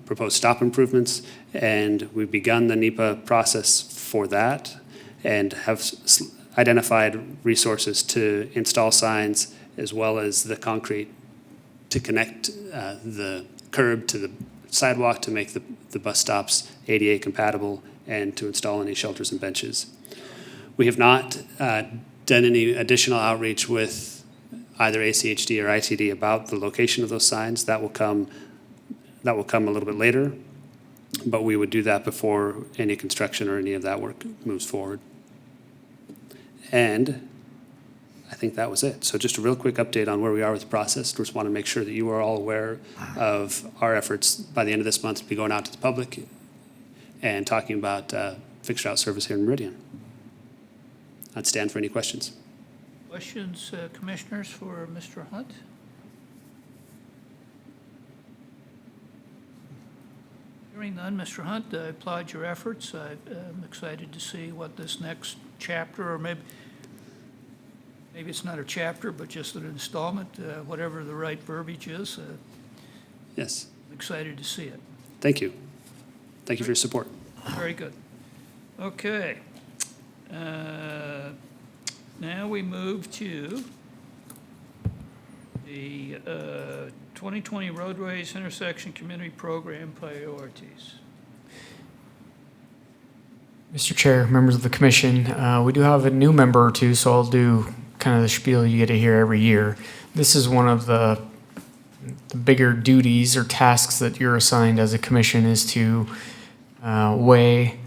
proposed stop improvements, and we've begun the NEPA process for that and have identified resources to install signs as well as the concrete to connect the curb to the sidewalk to make the bus stops ADA compatible and to install any shelters and benches. We have not done any additional outreach with either ACHD or ITD about the location of those signs. That will come That will come a little bit later, but we would do that before any construction or any of that work moves forward. And I think that was it. So just a real quick update on where we are with the process. Just want to make sure that you are all aware of our efforts by the end of this month to be going out to the public and talking about fixed route service here in Meridian. I'd stand for any questions. Questions, commissioners, for Mr. Hunt? Hearing none, Mr. Hunt, I applaud your efforts. I'm excited to see what this next chapter, or maybe it's not a chapter, but just an installment, whatever the right verbiage is. Yes. I'm excited to see it. Thank you. Thank you for your support. Very good. Okay. Now we move to the 2020 Roadways Intersection Community Program priorities. Mr. Chair, members of the commission, we do have a new member or two, so I'll do kind of the spiel you get to hear every year. This is one of the bigger duties or tasks that you're assigned as a commission, is to weigh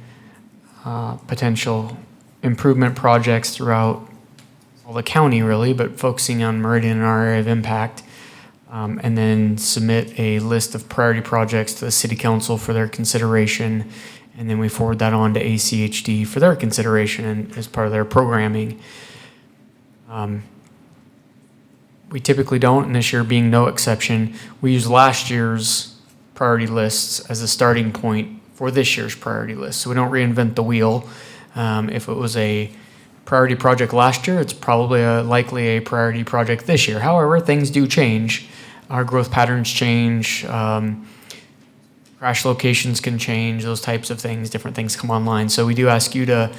potential improvement projects throughout all the county, really, but focusing on Meridian and our area of impact, and then submit a list of priority projects to the city council for their consideration, and then we forward that on to ACHD for their consideration and as part of their programming. We typically don't, and this year being no exception, we use last year's priority lists as a starting point for this year's priority list. So we don't reinvent the wheel. If it was a priority project last year, it's probably likely a priority project this year. However, things do change. Our growth patterns change. Crash locations can change, those types of things, different things come online. So we do ask you to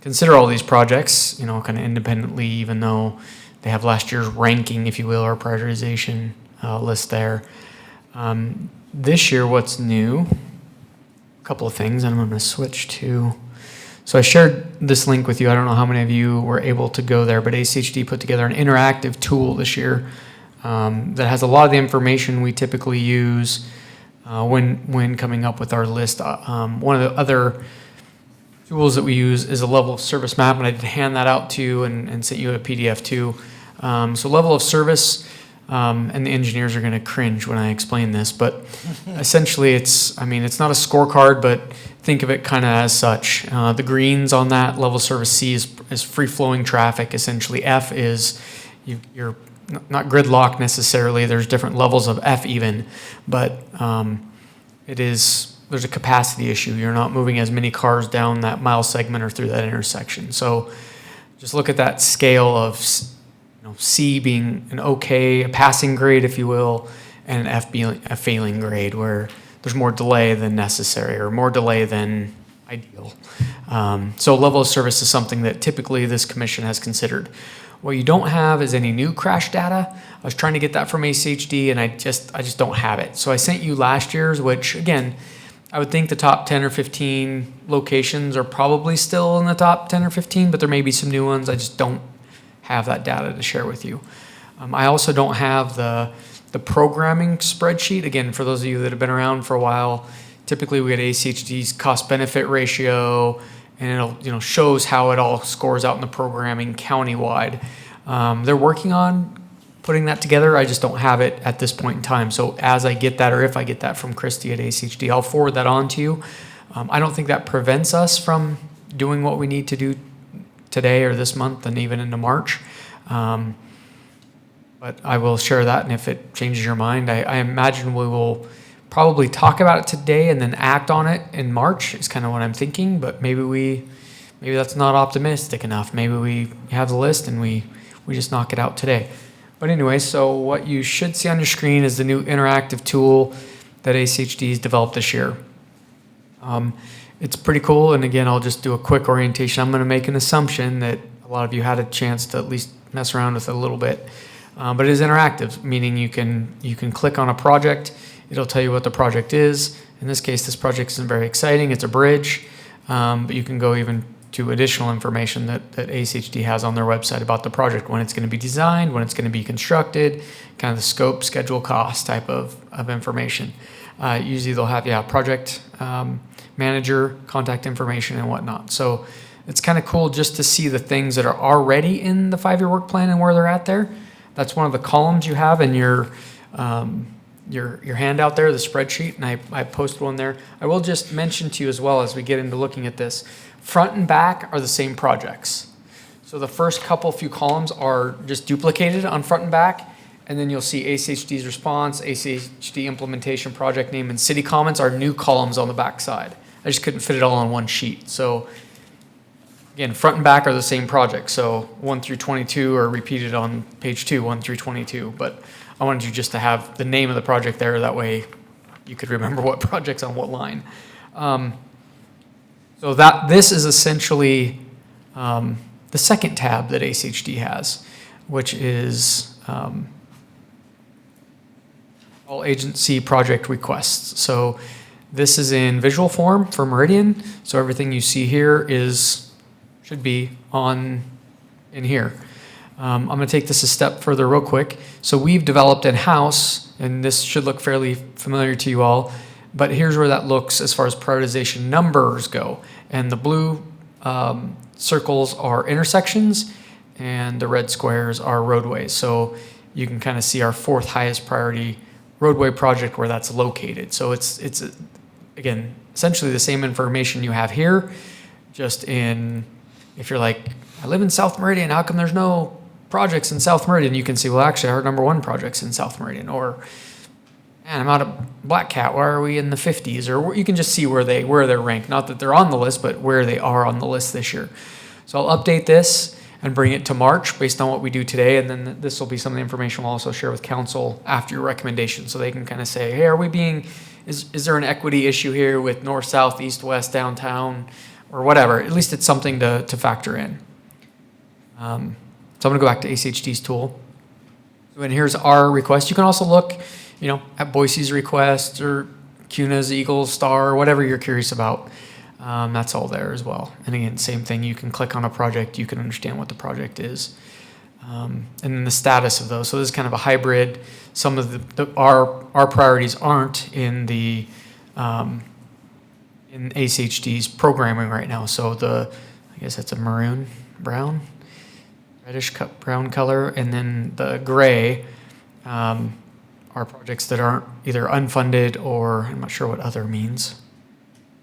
consider all these projects, kind of independently, even though they have last year's ranking, if you will, or prioritization list there. This year, what's new? A couple of things, and I'm going to switch to. So I shared this link with you. I don't know how many of you were able to go there, but ACHD put together an interactive tool this year that has a lot of the information we typically use when coming up with our list. One of the other tools that we use is a level of service map, and I did hand that out to you and sent you a PDF too. So level of service, and the engineers are going to cringe when I explain this, but essentially it's not a scorecard, but think of it kind of as such. The greens on that level of service C is free-flowing traffic. Essentially F is you're not gridlock necessarily. There's different levels of F even, but there's a capacity issue. You're not moving as many cars down that mile segment or through that intersection. So just look at that scale of C being an okay, a passing grade, if you will, and an F being a failing grade, where there's more delay than necessary or more delay than ideal. So level of service is something that typically this commission has considered. What you don't have is any new crash data. I was trying to get that from ACHD, and I just don't have it. So I sent you last year's, which again, I would think the top 10 or 15 locations are probably still in the top 10 or 15, but there may be some new ones. I just don't have that data to share with you. I also don't have the programming spreadsheet. Again, for those of you that have been around for a while, typically we get ACHD's cost benefit ratio, and it'll shows how it all scores out in the programming countywide. They're working on putting that together. I just don't have it at this point in time. So as I get that, or if I get that from Christy at ACHD, I'll forward that on to you. I don't think that prevents us from doing what we need to do today or this month and even into March. But I will share that, and if it changes your mind, I imagine we will probably talk about it today and then act on it in March is kind of what I'm thinking, but maybe that's not optimistic enough. Maybe we have the list and we just knock it out today. But anyway, so what you should see on your screen is the new interactive tool that ACHD has developed this year. It's pretty cool, and again, I'll just do a quick orientation. I'm going to make an assumption that a lot of you had a chance to at least mess around with it a little bit. But it is interactive, meaning you can click on a project. It'll tell you what the project is. In this case, this project isn't very exciting. It's a bridge, but you can go even to additional information that ACHD has on their website about the project, when it's going to be designed, when it's going to be constructed, kind of the scope, schedule, cost type of information. Usually they'll have, project manager, contact information and whatnot. So it's kind of cool just to see the things that are already in the 5-year work plan and where they're at there. That's one of the columns you have in your handout there, the spreadsheet, and I posted one there. I will just mention to you as well as we get into looking at this, front and back are the same projects. So the first few columns are just duplicated on front and back, and then you'll see ACHD's response, ACHD implementation project name, and city comments are new columns on the back side. I just couldn't fit it all on one sheet. So again, front and back are the same project. So 1 through 22 are repeated on page 2, 1 through 22. But I wanted you just to have the name of the project there. That way you could remember what project's on what line. So this is essentially the second tab that ACHD has, which is all agency project requests. So this is in visual form for Meridian. So everything you see here should be in here. I'm going to take this a step further real quick. So we've developed in-house, and this should look fairly familiar to you all, but here's where that looks as far as prioritization numbers go. And the blue circles are intersections, and the red squares are roadways. So you can kind of see our 4th highest priority roadway project where that's located. So it's again, essentially the same information you have here, just if you're like, I live in South Meridian, how come there's no projects in South Meridian? You can see, well, actually, our number 1 project's in South Meridian. Or, man, I'm out of Black Cat, why are we in the 50s? Or you can just see where they're ranked. Not that they're on the list, but where they are on the list this year. So I'll update this and bring it to March based on what we do today. And then this will be some of the information we'll also share with council after your recommendation. So they can kind of say, hey, is there an equity issue here with north, south, east, west, downtown, or whatever? At least it's something to factor in. So I'm going to go back to ACHD's tool. So, and here's our request. You can also look, at Boise's request or CUNA's, Eagles, Star, whatever you're curious about. That's all there as well. And again, same thing. You can click on a project. You can understand what the project is. And then the status of those. So this is kind of a hybrid. Some of our priorities aren't in the in ACHD's programming right now. So I guess that's a reddish brown color, and then the gray are projects that aren't either unfunded or I'm not sure what other means.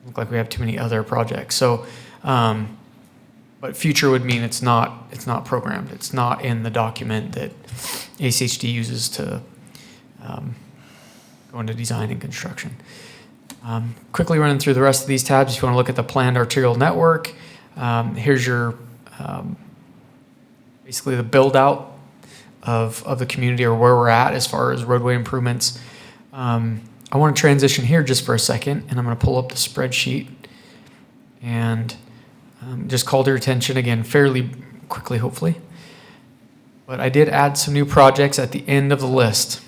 Look like we have too many other projects. So, but future would mean it's not programmed. It's not in the document that ACHD uses to go into design and construction. Quickly running through the rest of these tabs. If you want to look at the planned arterial network, here's your basically the build out of the community or where we're at as far as roadway improvements. I want to transition here just for a second, and I'm going to pull up the spreadsheet and just call to your attention again fairly quickly, hopefully. But I did add some new projects at the end of the list.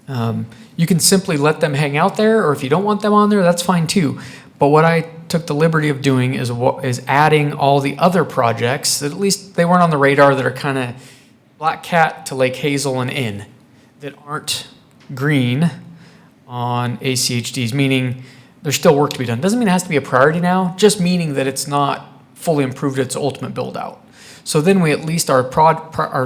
You can simply let them hang out there, or if you don't want them on there, that's fine too. But what I took the liberty of doing is adding all the other projects that at least they weren't on the radar, that are kind of Black Cat to Lake Hazel and in, that aren't green on ACHD's, meaning there's still work to be done. Doesn't mean it has to be a priority now, just meaning that it's not fully improved its ultimate build out. So then we at least our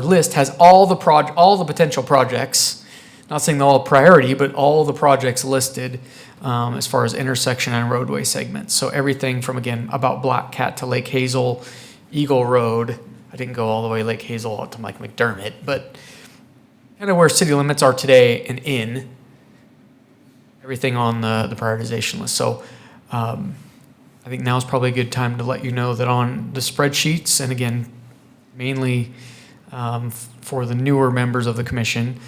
list has all the potential projects, not saying they're all priority, but all the projects listed as far as intersection and roadway segments. So everything from, again, about Black Cat to Lake Hazel, Eagle Road. I didn't go all the way Lake Hazel out to Mike McDermott, but kind of where city limits are today and in everything on the prioritization list. So I think now is probably a good time to let you know that on the spreadsheets, and again, mainly for the newer members of the commission,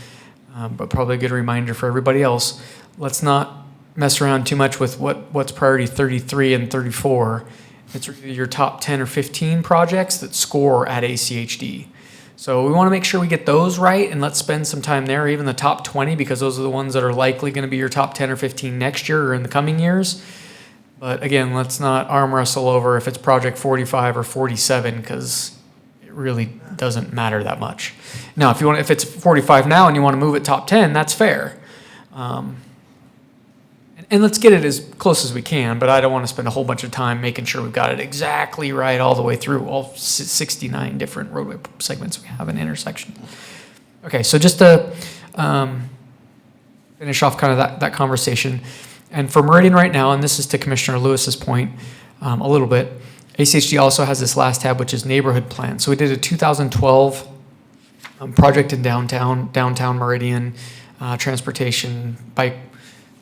but probably a good reminder for everybody else, let's not mess around too much with what's priority 33 and 34. It's really your top 10 or 15 projects that score at ACHD. So we want to make sure we get those right, and let's spend some time there, even the top 20, because those are the ones that are likely going to be your top 10 or 15 next year or in the coming years. But again, let's not arm wrestle over if it's project 45 or 47, because it really doesn't matter that much. Now, if it's 45 now and you want to move it top 10, that's fair. And let's get it as close as we can, but I don't want to spend a whole bunch of time making sure we've got it exactly right all the way through all 69 different roadway segments we have an intersection. Okay, so just to finish off kind of that conversation, and for Meridian right now, and this is to Commissioner Lewis's point a little bit, ACHD also has this last tab, which is neighborhood plan. So we did a 2012 project in downtown Meridian, transportation, bike.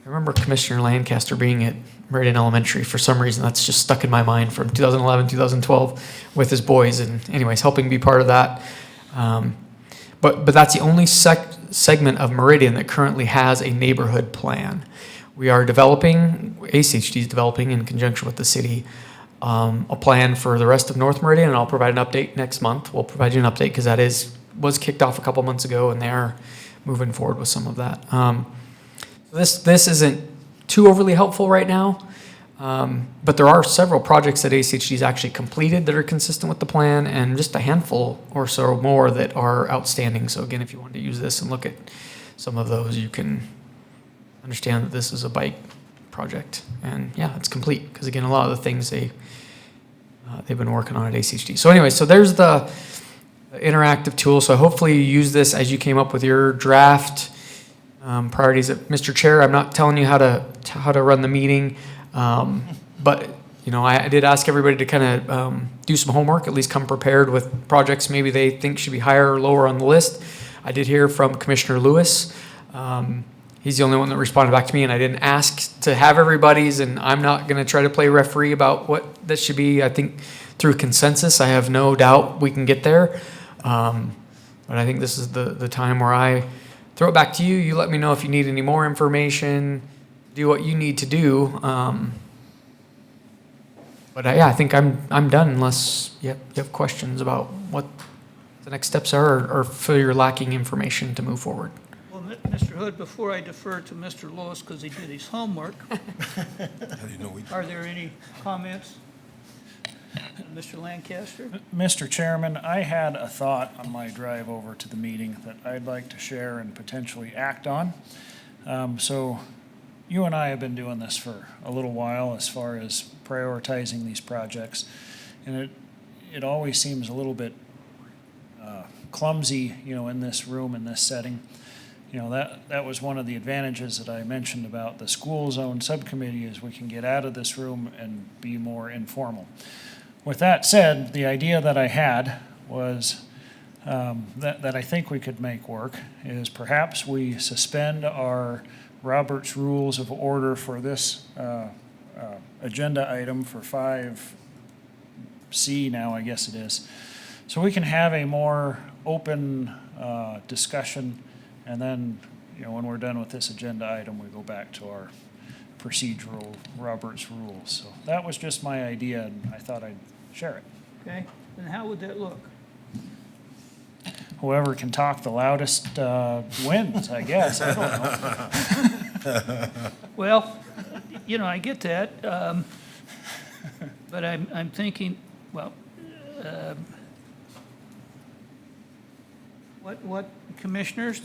I remember Commissioner Lancaster being at Meridian Elementary. For some reason, that's just stuck in my mind from 2011, 2012 with his boys. And anyways, helping be part of that. But that's the only segment of Meridian that currently has a neighborhood plan. We are developing, ACHD is developing in conjunction with the city, a plan for the rest of North Meridian, and I'll provide an update next month. We'll provide you an update because that was kicked off a couple months ago, and they are moving forward with some of that. This isn't too overly helpful right now, but there are several projects that ACHD has actually completed that are consistent with the plan, and just a handful or so more that are outstanding. So again, if you wanted to use this and look at some of those, you can understand that this is a bike project, and yeah, it's complete because again, a lot of the things they've been working on at ACHD. So anyway, so there's the interactive tool. So hopefully you use this as you came up with your draft priorities. Mr. Chair, I'm not telling you how to run the meeting, but you know, I did ask everybody to kind of do some homework, at least come prepared with projects maybe they think should be higher or lower on the list. I did hear from Commissioner Lewis. He's the only one that responded back to me, and I didn't ask to have everybody's, and I'm not going to try to play referee about what that should be. I think through consensus, I have no doubt we can get there. But I think this is the time where I throw it back to you. You let me know if you need any more information, do what you need to do. But yeah, I think I'm done unless you have questions about what the next steps are or feel you're lacking information to move forward. Well, Mr. Hood, before I defer to Mr. Lewis because he did his homework, are there any comments? Mr. Lancaster? Mr. Chairman, I had a thought on my drive over to the meeting that I'd like to share and potentially act on. So you and I have been doing this for a little while as far as prioritizing these projects, and it always seems a little bit clumsy, you know, in this room, in this setting. You know, that was one of the advantages that I mentioned about the school zone subcommittee is we can get out of this room and be more informal. With that said, the idea that I had was that I think we could make work is perhaps we suspend our Robert's Rules of Order for this agenda item for 5C now, I guess it is. So we can have a more open discussion, and then, you know, when we're done with this agenda item, we go back to our procedural Robert's Rules. So that was just my idea, and I thought I'd share it. Okay, and how would that look? Whoever can talk the loudest wins, I guess. I don't know. Well, you know, I get that, but I'm thinking, well, what commissioners,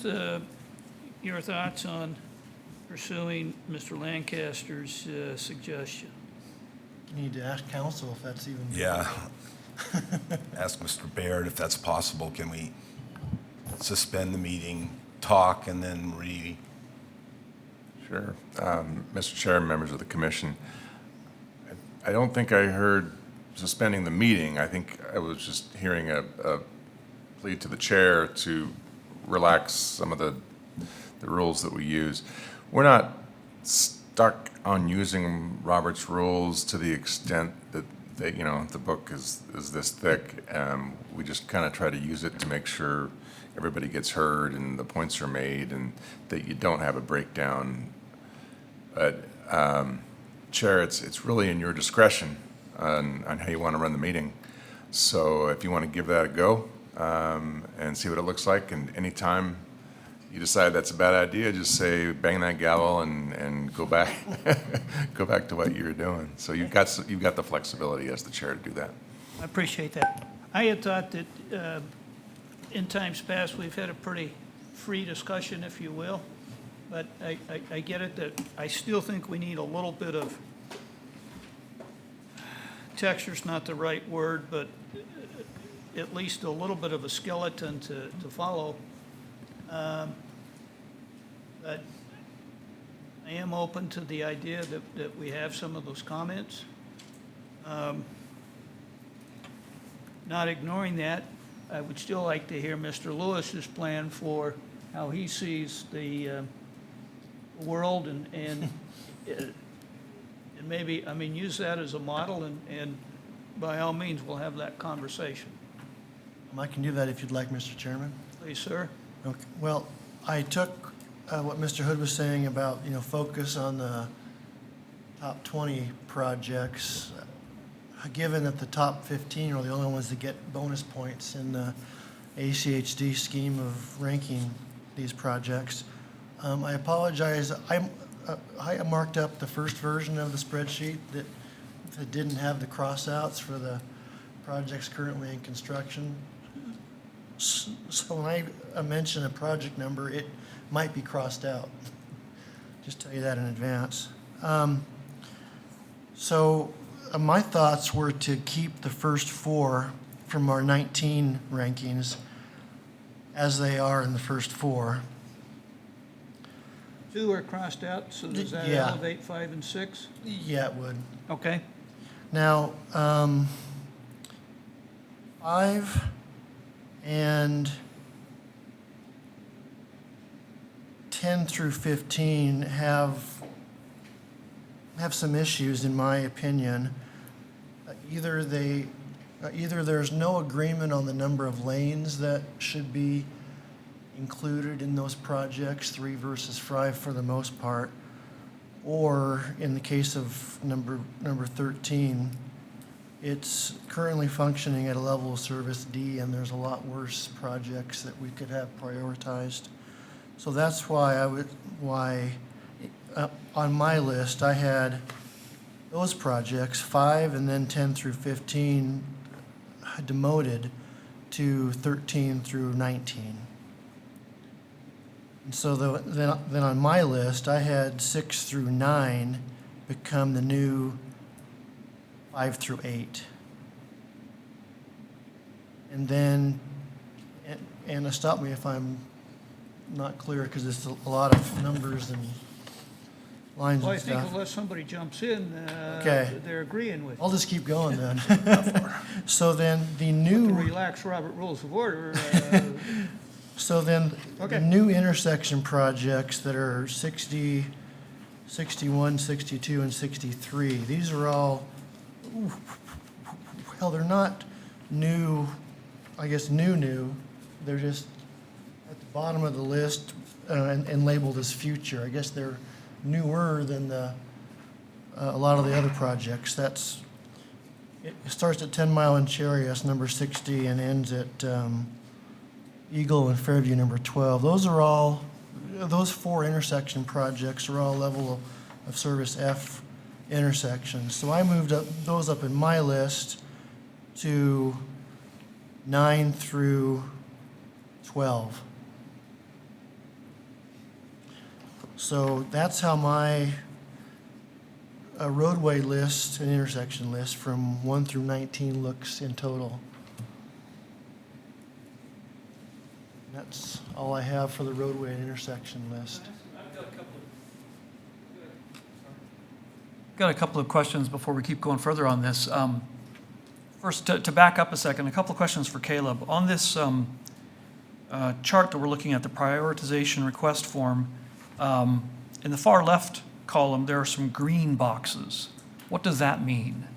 your thoughts on pursuing Mr. Lancaster's suggestion? You need to ask council if that's even. Yeah. Ask Mr. Baird if that's possible. Can we suspend the meeting, talk, and then Sure. Mr. Chair, members of the commission, I don't think I heard suspending the meeting. I think I was just hearing a plea to the chair to relax some of the rules that we use. We're not stuck on using Robert's rules to the extent that you know, the book is this thick. We just kind of try to use it to make sure everybody gets heard and the points are made and that you don't have a breakdown. But Chair, it's really in your discretion on how you want to run the meeting. So if you want to give that a go and see what it looks like, and anytime you decide that's a bad idea, just say bang that gavel and go back go back to what you were doing. So you've got the flexibility as the chair to do that. I appreciate that. I had thought that in times past, we've had a pretty free discussion, if you will. But I get it that I still think we need a little bit of, texture's not the right word, but at least a little bit of a skeleton to follow. But I am open to the idea that we have some of those comments. Not ignoring that, I would still like to hear Mr. Lewis's plan for how he sees the world and maybe, I mean, use that as a model and by all means, we'll have that conversation. I can do that if you'd like, Mr. Chairman. Please, sir. Okay, well, I took what Mr. Hood was saying about, focus on the top 20 projects. Given that the top 15 are the only ones that get bonus points in the ACHD scheme of ranking these projects, I apologize. I marked up the first version of the spreadsheet that didn't have the crossouts for the projects currently in construction. So when I mention a project number, it might be crossed out. Just tell you that in advance. My thoughts were to keep the first four from our 19 rankings as they are in the first four. 2 are crossed out, so does that Yeah. elevate 5 and 6? Yeah, it would. Okay. Now, 5 and 10 through 15 have some issues, in my opinion. Either there's no agreement on the number of lanes that should be included in those projects, 3 versus 5 for the most part, or in the case of number 13, it's currently functioning at a level of service D, and there's a lot worse projects that we could have prioritized. So that's why on my list, I had those projects, 5 and then 10 through 15, demoted to 13 through 19. And so then on my list, I had 6 through 9 become the new 5 through 8. And then, Anna, stop me if I'm not clear, because it's a lot of numbers and lines Well, I and think stuff. unless somebody jumps in, Okay. they're agreeing with you. I'll just keep going then. So then the To new, relax Robert Rules of Order, so then Okay. the new intersection projects that are 60, 61, 62, and 63, these are all, well, they're not new, I guess new. They're just at the bottom of the list and labeled as future. I guess they're newer than a lot of the other projects. It starts at 10 Mile and Cherry, that's number 60, and ends at Eagle and Fairview, number 12. Those 4 intersection projects are all level of service F intersections. So I moved those up in my list to 9 through 12. So that's how my roadway list and intersection list from 1 through 19 looks in total. That's all I have for the roadway and intersection list. Got a couple of questions before we keep going further on this. First, to back up a second, a couple of questions for Caleb. On this chart that we're looking at, the prioritization request form, in the far left column, there are some green boxes. What does that mean?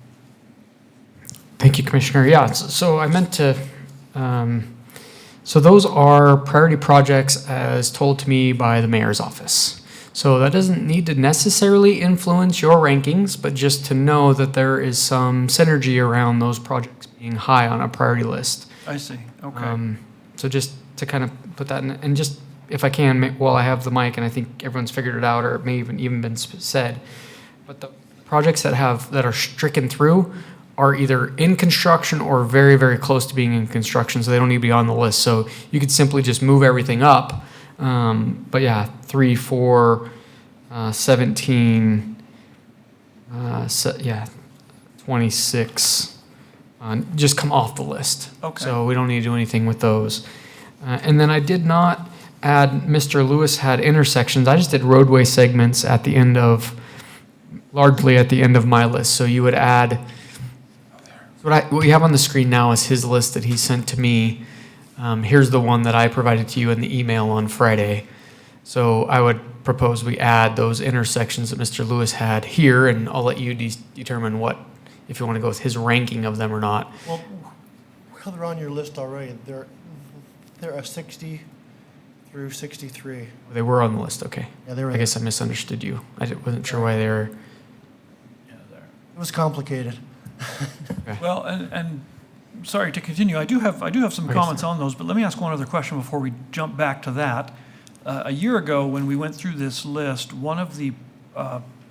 Thank you, Commissioner. Yeah, so I meant to, so those are priority projects as told to me by the mayor's office. So that doesn't need to necessarily influence your rankings, but just to know that there is some synergy around those projects being high on a priority list. I see, okay. So just to kind of put that in, and just if I can, while I have the mic, and I think everyone's figured it out, or it may even been said, but the projects that are stricken through are either in construction or very, very close to being in construction, so they don't need to be on the list. So you could simply just move everything up But yeah, 3, 4, 17, 26, just come off the list. Okay. So we don't need to do anything with those. And then I did not add, Mr. Lewis had intersections. I just did roadway segments at the end of, largely at the end of my list. So you would add, what we have on the screen now is his list that he sent to me. Here's the one that I provided to you in the email on Friday. So I would propose we add those intersections that Mr. Lewis had here, and I'll let you determine what, if you want to go with his ranking of them or not. Well, they're on your list already. They're a 60 through 63. They were on the list, okay. Yeah, they were I guess I misunderstood you. Wasn't sure why they were. It was complicated. Well, and sorry to continue, I do have some Okay, comments sir. on those, but let me ask one other question before we jump back to that. A year ago, when we went through this list, one of the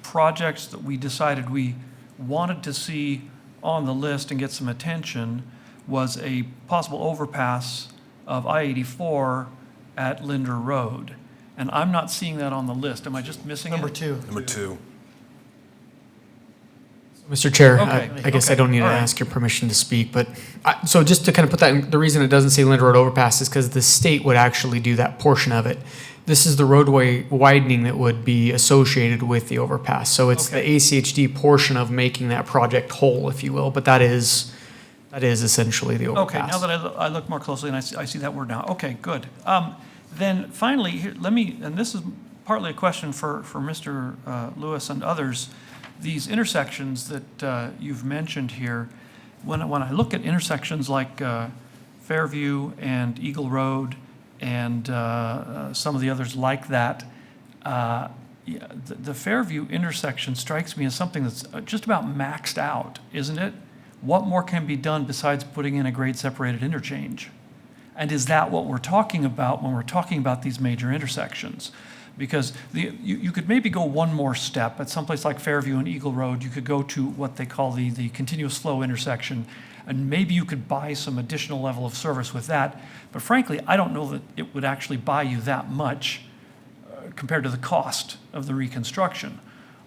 projects that we decided we wanted to see on the list and get some attention was a possible overpass of I-84 at Linder Road. And I'm not seeing that on the list. Am I just missing it? Number 2. Number 2. Mr. Chair, Okay, I guess I okay, don't need to all right. ask your permission to speak, but, so just to kind of put that in, the reason it doesn't say Linder Road overpass is because the state would actually do that portion of it. This is the roadway widening that would be associated with the overpass. So it's the ACHD portion of making that project whole, if you will, but that is essentially the overpass. Okay, now that I look more closely and I see that word now. Okay, good. Then finally, here, and this is partly a question for Mr. Lewis and others, these intersections that you've mentioned here, when I look at intersections like Fairview and Eagle Road and some of the others like that, the Fairview intersection strikes me as something that's just about maxed out, isn't it? What more can be done besides putting in a grade-separated interchange? And is that what we're talking about when we're talking about these major intersections? Because you could maybe go one more step. At someplace like Fairview and Eagle Road, you could go to what they call the continuous flow intersection, and maybe you could buy some additional level of service with that. But frankly, I don't know that it would actually buy you that much compared to the cost of the reconstruction.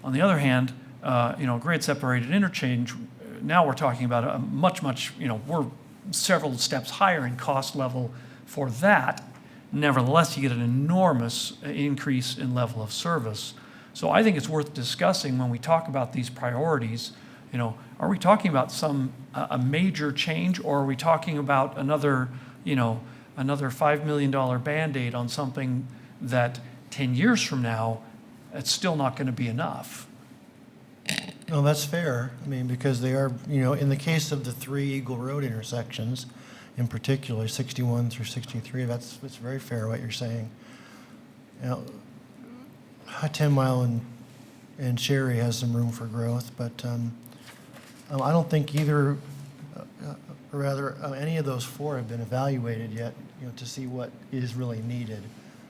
On the other hand, grade-separated interchange, now we're talking about a much, we're several steps higher in cost level for that. Nevertheless, you get an enormous increase in level of service. So I think it's worth discussing when we talk about these priorities. Are we talking about a major change, or are we talking about another $5 million Band-Aid on something that 10 years from now, it's still not going to be enough? No, that's fair. I mean, because they are, in the case of the 3 Eagle Road intersections, in particular, 61 through 63, it's very fair what you're saying. 10 Mile and Cherry has some room for growth, but I don't think either, or rather, any of those 4 have been evaluated yet, to see what is really needed.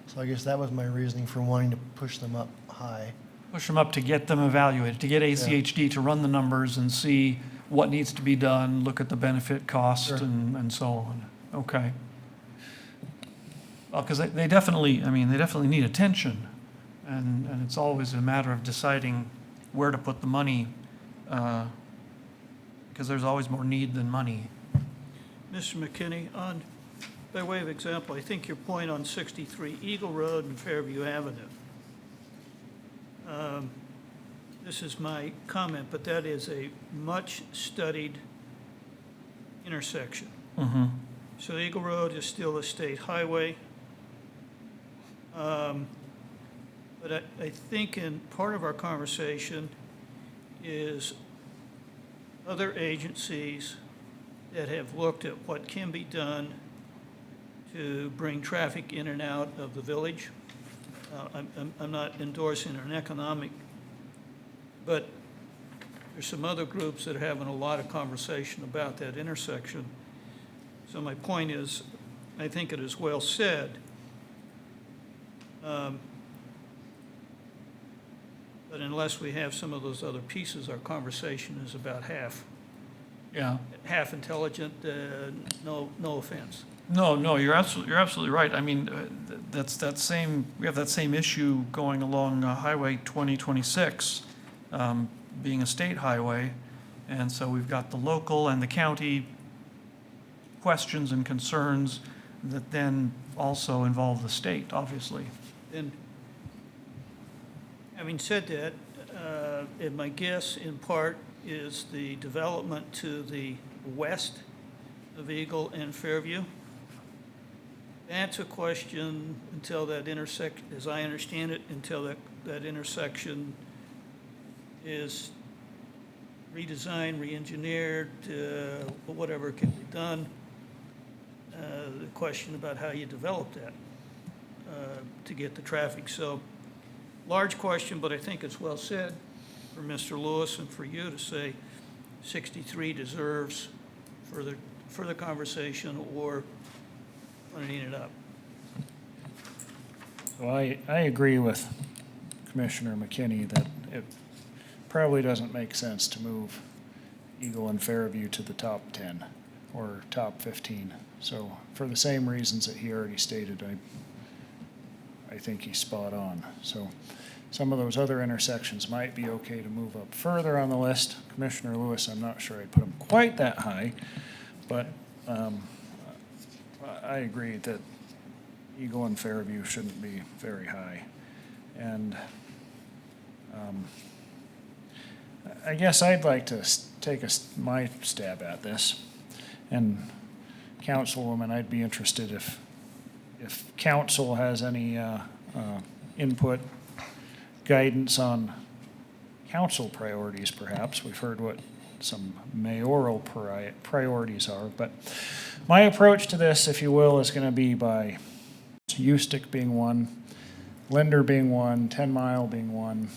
So I guess that was my reasoning for wanting to push them up high. Push them up to get them evaluated, to get ACHD to run the numbers and see what needs to be done, look at the benefit cost Sure. and so on. Okay. Well, because they definitely need attention. And it's always a matter of deciding where to put the money, because there's always more need than money. Mr. McKinney, by way of example, I think your point on 63 Eagle Road and Fairview Avenue. This is my comment, but that is a much-studied intersection. Mm-hmm. So Eagle Road is still a state highway. But I think in part of our conversation is other agencies that have looked at what can be done to bring traffic in and out of the village. I'm not endorsing an economic, but there's some other groups that are having a lot of conversation about that intersection. So my point is, I think it is well said. But unless we have some of those other pieces, our conversation is about half intelligent, no offense. No, you're absolutely right. I mean, we have that same issue going along Highway 2026, being a state highway. And so we've got the local and the county questions and concerns that then also involve the state, obviously. And having said that, and my guess in part is the development to the west of Eagle and Fairview. That's a question until that as I understand it, until that intersection is redesigned, re-engineered, whatever can be done. The question about how you develop that to get the traffic. So, large question, but I think it's well said for Mr. Lewis and for you to say 63 deserves further conversation or cleaning it up. So I agree with Commissioner McKinney that it probably doesn't make sense to move Eagle and Fairview to the top 10 or top 15. So for the same reasons that he already stated, I think he's spot on. So some of those other intersections might be okay to move up further on the list. Commissioner Lewis, I'm not sure I'd put them quite that high, but I agree that Eagle and Fairview shouldn't be very high. And I guess I'd like to take my stab at this. And Councilwoman, I'd be interested if council has any input, guidance on council priorities, perhaps. We've heard what some mayoral priorities are, but my approach to this, if you will, is going to be by Ustick being one, Linder being one, 10 Mile being one.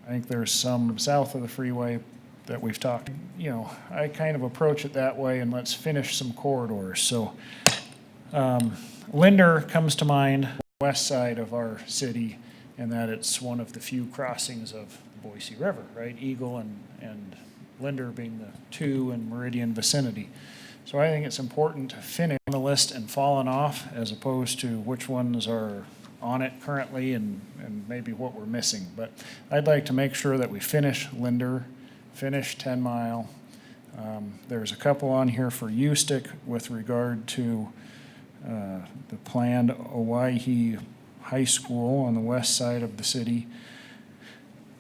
I think there's some south of the freeway that we've talked. You know, I kind of approach it that way, and let's finish some corridors. So Linder comes to mind, west side of our city, in that it's one of the few crossings of the Boise River, right? Eagle and Linder being the two in Meridian vicinity. So I think it's important to finish on the list and fallen off as opposed to which ones are on it currently and maybe what we're missing. But I'd like to make sure that we finish Linder, finish 10 Mile. There's a couple on here for Ustick with regard to the planned Owyhee High School on the west side of the city.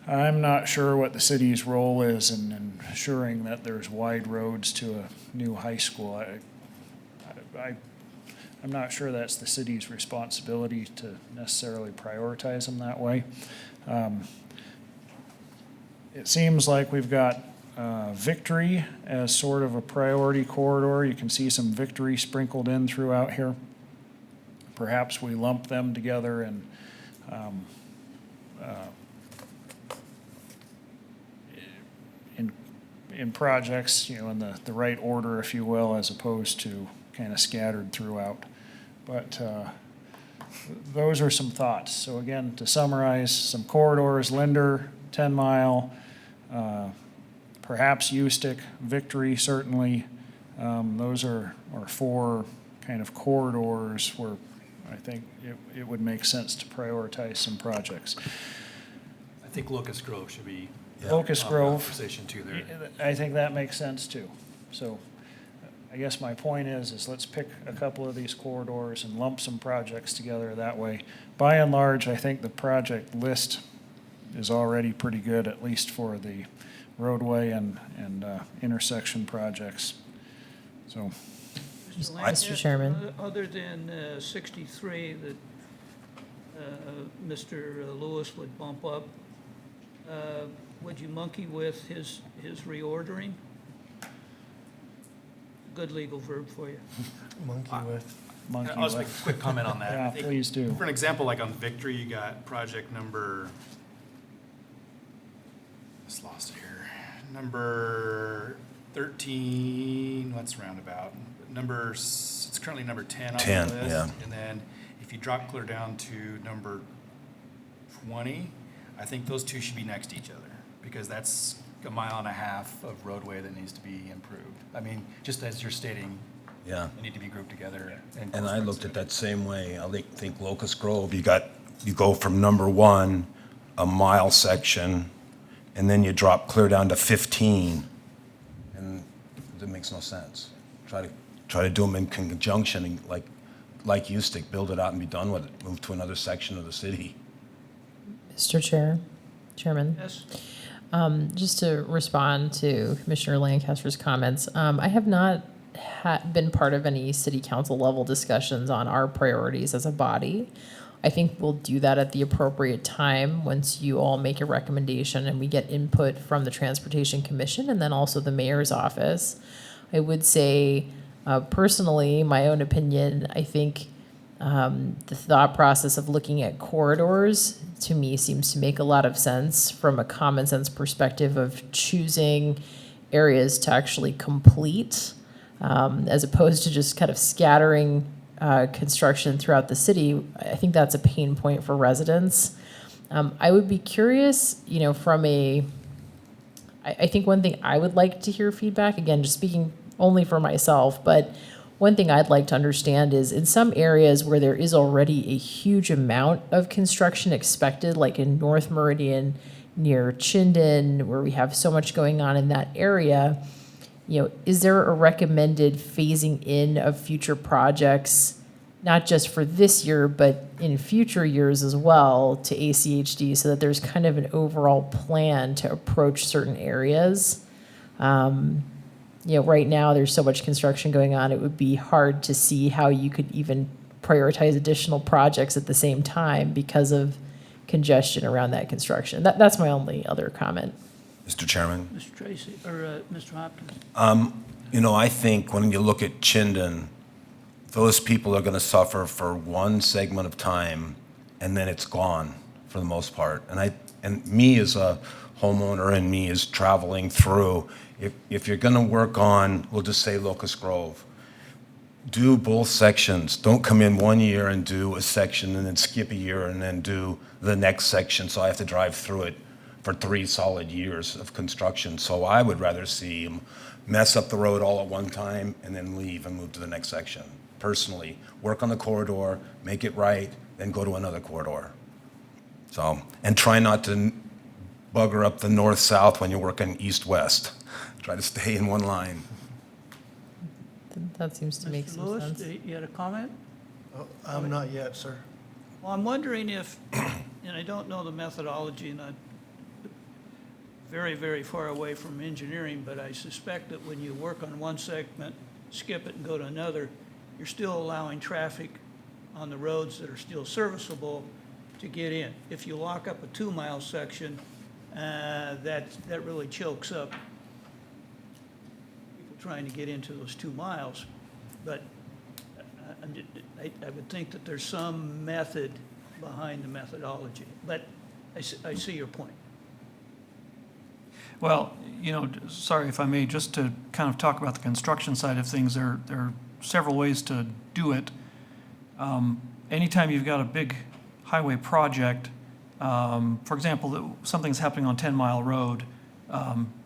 I'm not sure what the city's role is in ensuring that there's wide roads to a new high school. I'm not sure that's the city's responsibility to necessarily prioritize them that way. It seems like we've got Victory as sort of a priority corridor. You can see some Victory sprinkled in throughout here. Perhaps we lump them together and in projects, you know, in the right order, if you will, as opposed to kind of scattered throughout. But those are some thoughts. So again, to summarize, some corridors: Linder, 10 Mile, perhaps Ustick, Victory certainly. Those are four kind of corridors where I think it would make sense to prioritize some projects. I think Locust Grove should be Locust Grove, conversation too there. I think that makes sense too. So I guess my point is let's pick a couple of these corridors and lump some projects together that way. By and large, I think the project list is already pretty good, at least for the roadway and intersection projects. So. Mr. Chairman. Other than 63 that Mr. Lewis would bump up, would you monkey with his reordering? Good legal verb for you. Monkey with. Monkey I'll just with. make a quick comment on that. Yeah, I think please do. For an example, like on Victory, you got project number, just lost it here, number 13, what's roundabout? It's currently number 10 on 10, the list. yeah. And then if you drop clear down to number 20, I think those two should be next to each other, because that's a mile and a half of roadway that needs to be improved. I mean, just as you're stating, Yeah. They need to be grouped together. And I looked at that same way. I think Locust Grove, you go from number 1, a mile section, and then you drop clear down to 15. And that makes no sense. Try to do them in conjunction, and like you stick, build it out and be done with it. Move to another section of the city. Mr. Chairman. Yes? Just to respond to Commissioner Lancaster's comments, I have not been part of any city council level discussions on our priorities as a body. I think we'll do that at the appropriate time once you all make a recommendation and we get input from the Transportation Commission and then also the mayor's office. I would say, personally, my own opinion, I think the thought process of looking at corridors to me seems to make a lot of sense from a common sense perspective of choosing areas to actually complete, as opposed to just kind of scattering construction throughout the city. I think that's a pain point for residents. I would be curious, I think one thing I would like to hear feedback, again, just speaking only for myself, but one thing I'd like to understand is in some areas where there is already a huge amount of construction expected, like in North Meridian near Chinden, where we have so much going on in that area, is there a recommended phasing in of future projects, not just for this year, but in future years as well to ACHD so that there's kind of an overall plan to approach certain areas? Right now there's so much construction going on, it would be hard to see how you could even prioritize additional projects at the same time because of congestion around that construction. That's my only other comment. Mr. Chairman? Mr. Tracy, or Mr. Hopkins? I think when you look at Chinden, those people are going to suffer for one segment of time, and then it's gone for the most part. And me as a homeowner and me as traveling through, if you're going to work on, we'll just say Locust Grove, do both sections. Don't come in one year and do a section and then skip a year and then do the next section, so I have to drive through it for 3 solid years of construction. So I would rather see them mess up the road all at one time and then leave and move to the next section. Personally, work on the corridor, make it right, then go to another corridor. So, and try not to bugger up the north-south when you're working east-west. Try to stay in one line. That seems to make Mr. some Lewis, sense. you had a comment? I'm not yet, sir. Well, I'm wondering if, and I don't know the methodology, and I'm very, very far away from engineering, but I suspect that when you work on one segment, skip it and go to another, you're still allowing traffic on the roads that are still serviceable to get in. If you lock up a 2-mile section, that really chokes up people trying to get into those 2 miles. But I would think that there's some method behind the methodology. But I see your point. Well, sorry if I may, just to kind of talk about the construction side of things, there are several ways to do it. Anytime you've got a big highway project, for example, something's happening on 10 Mile Road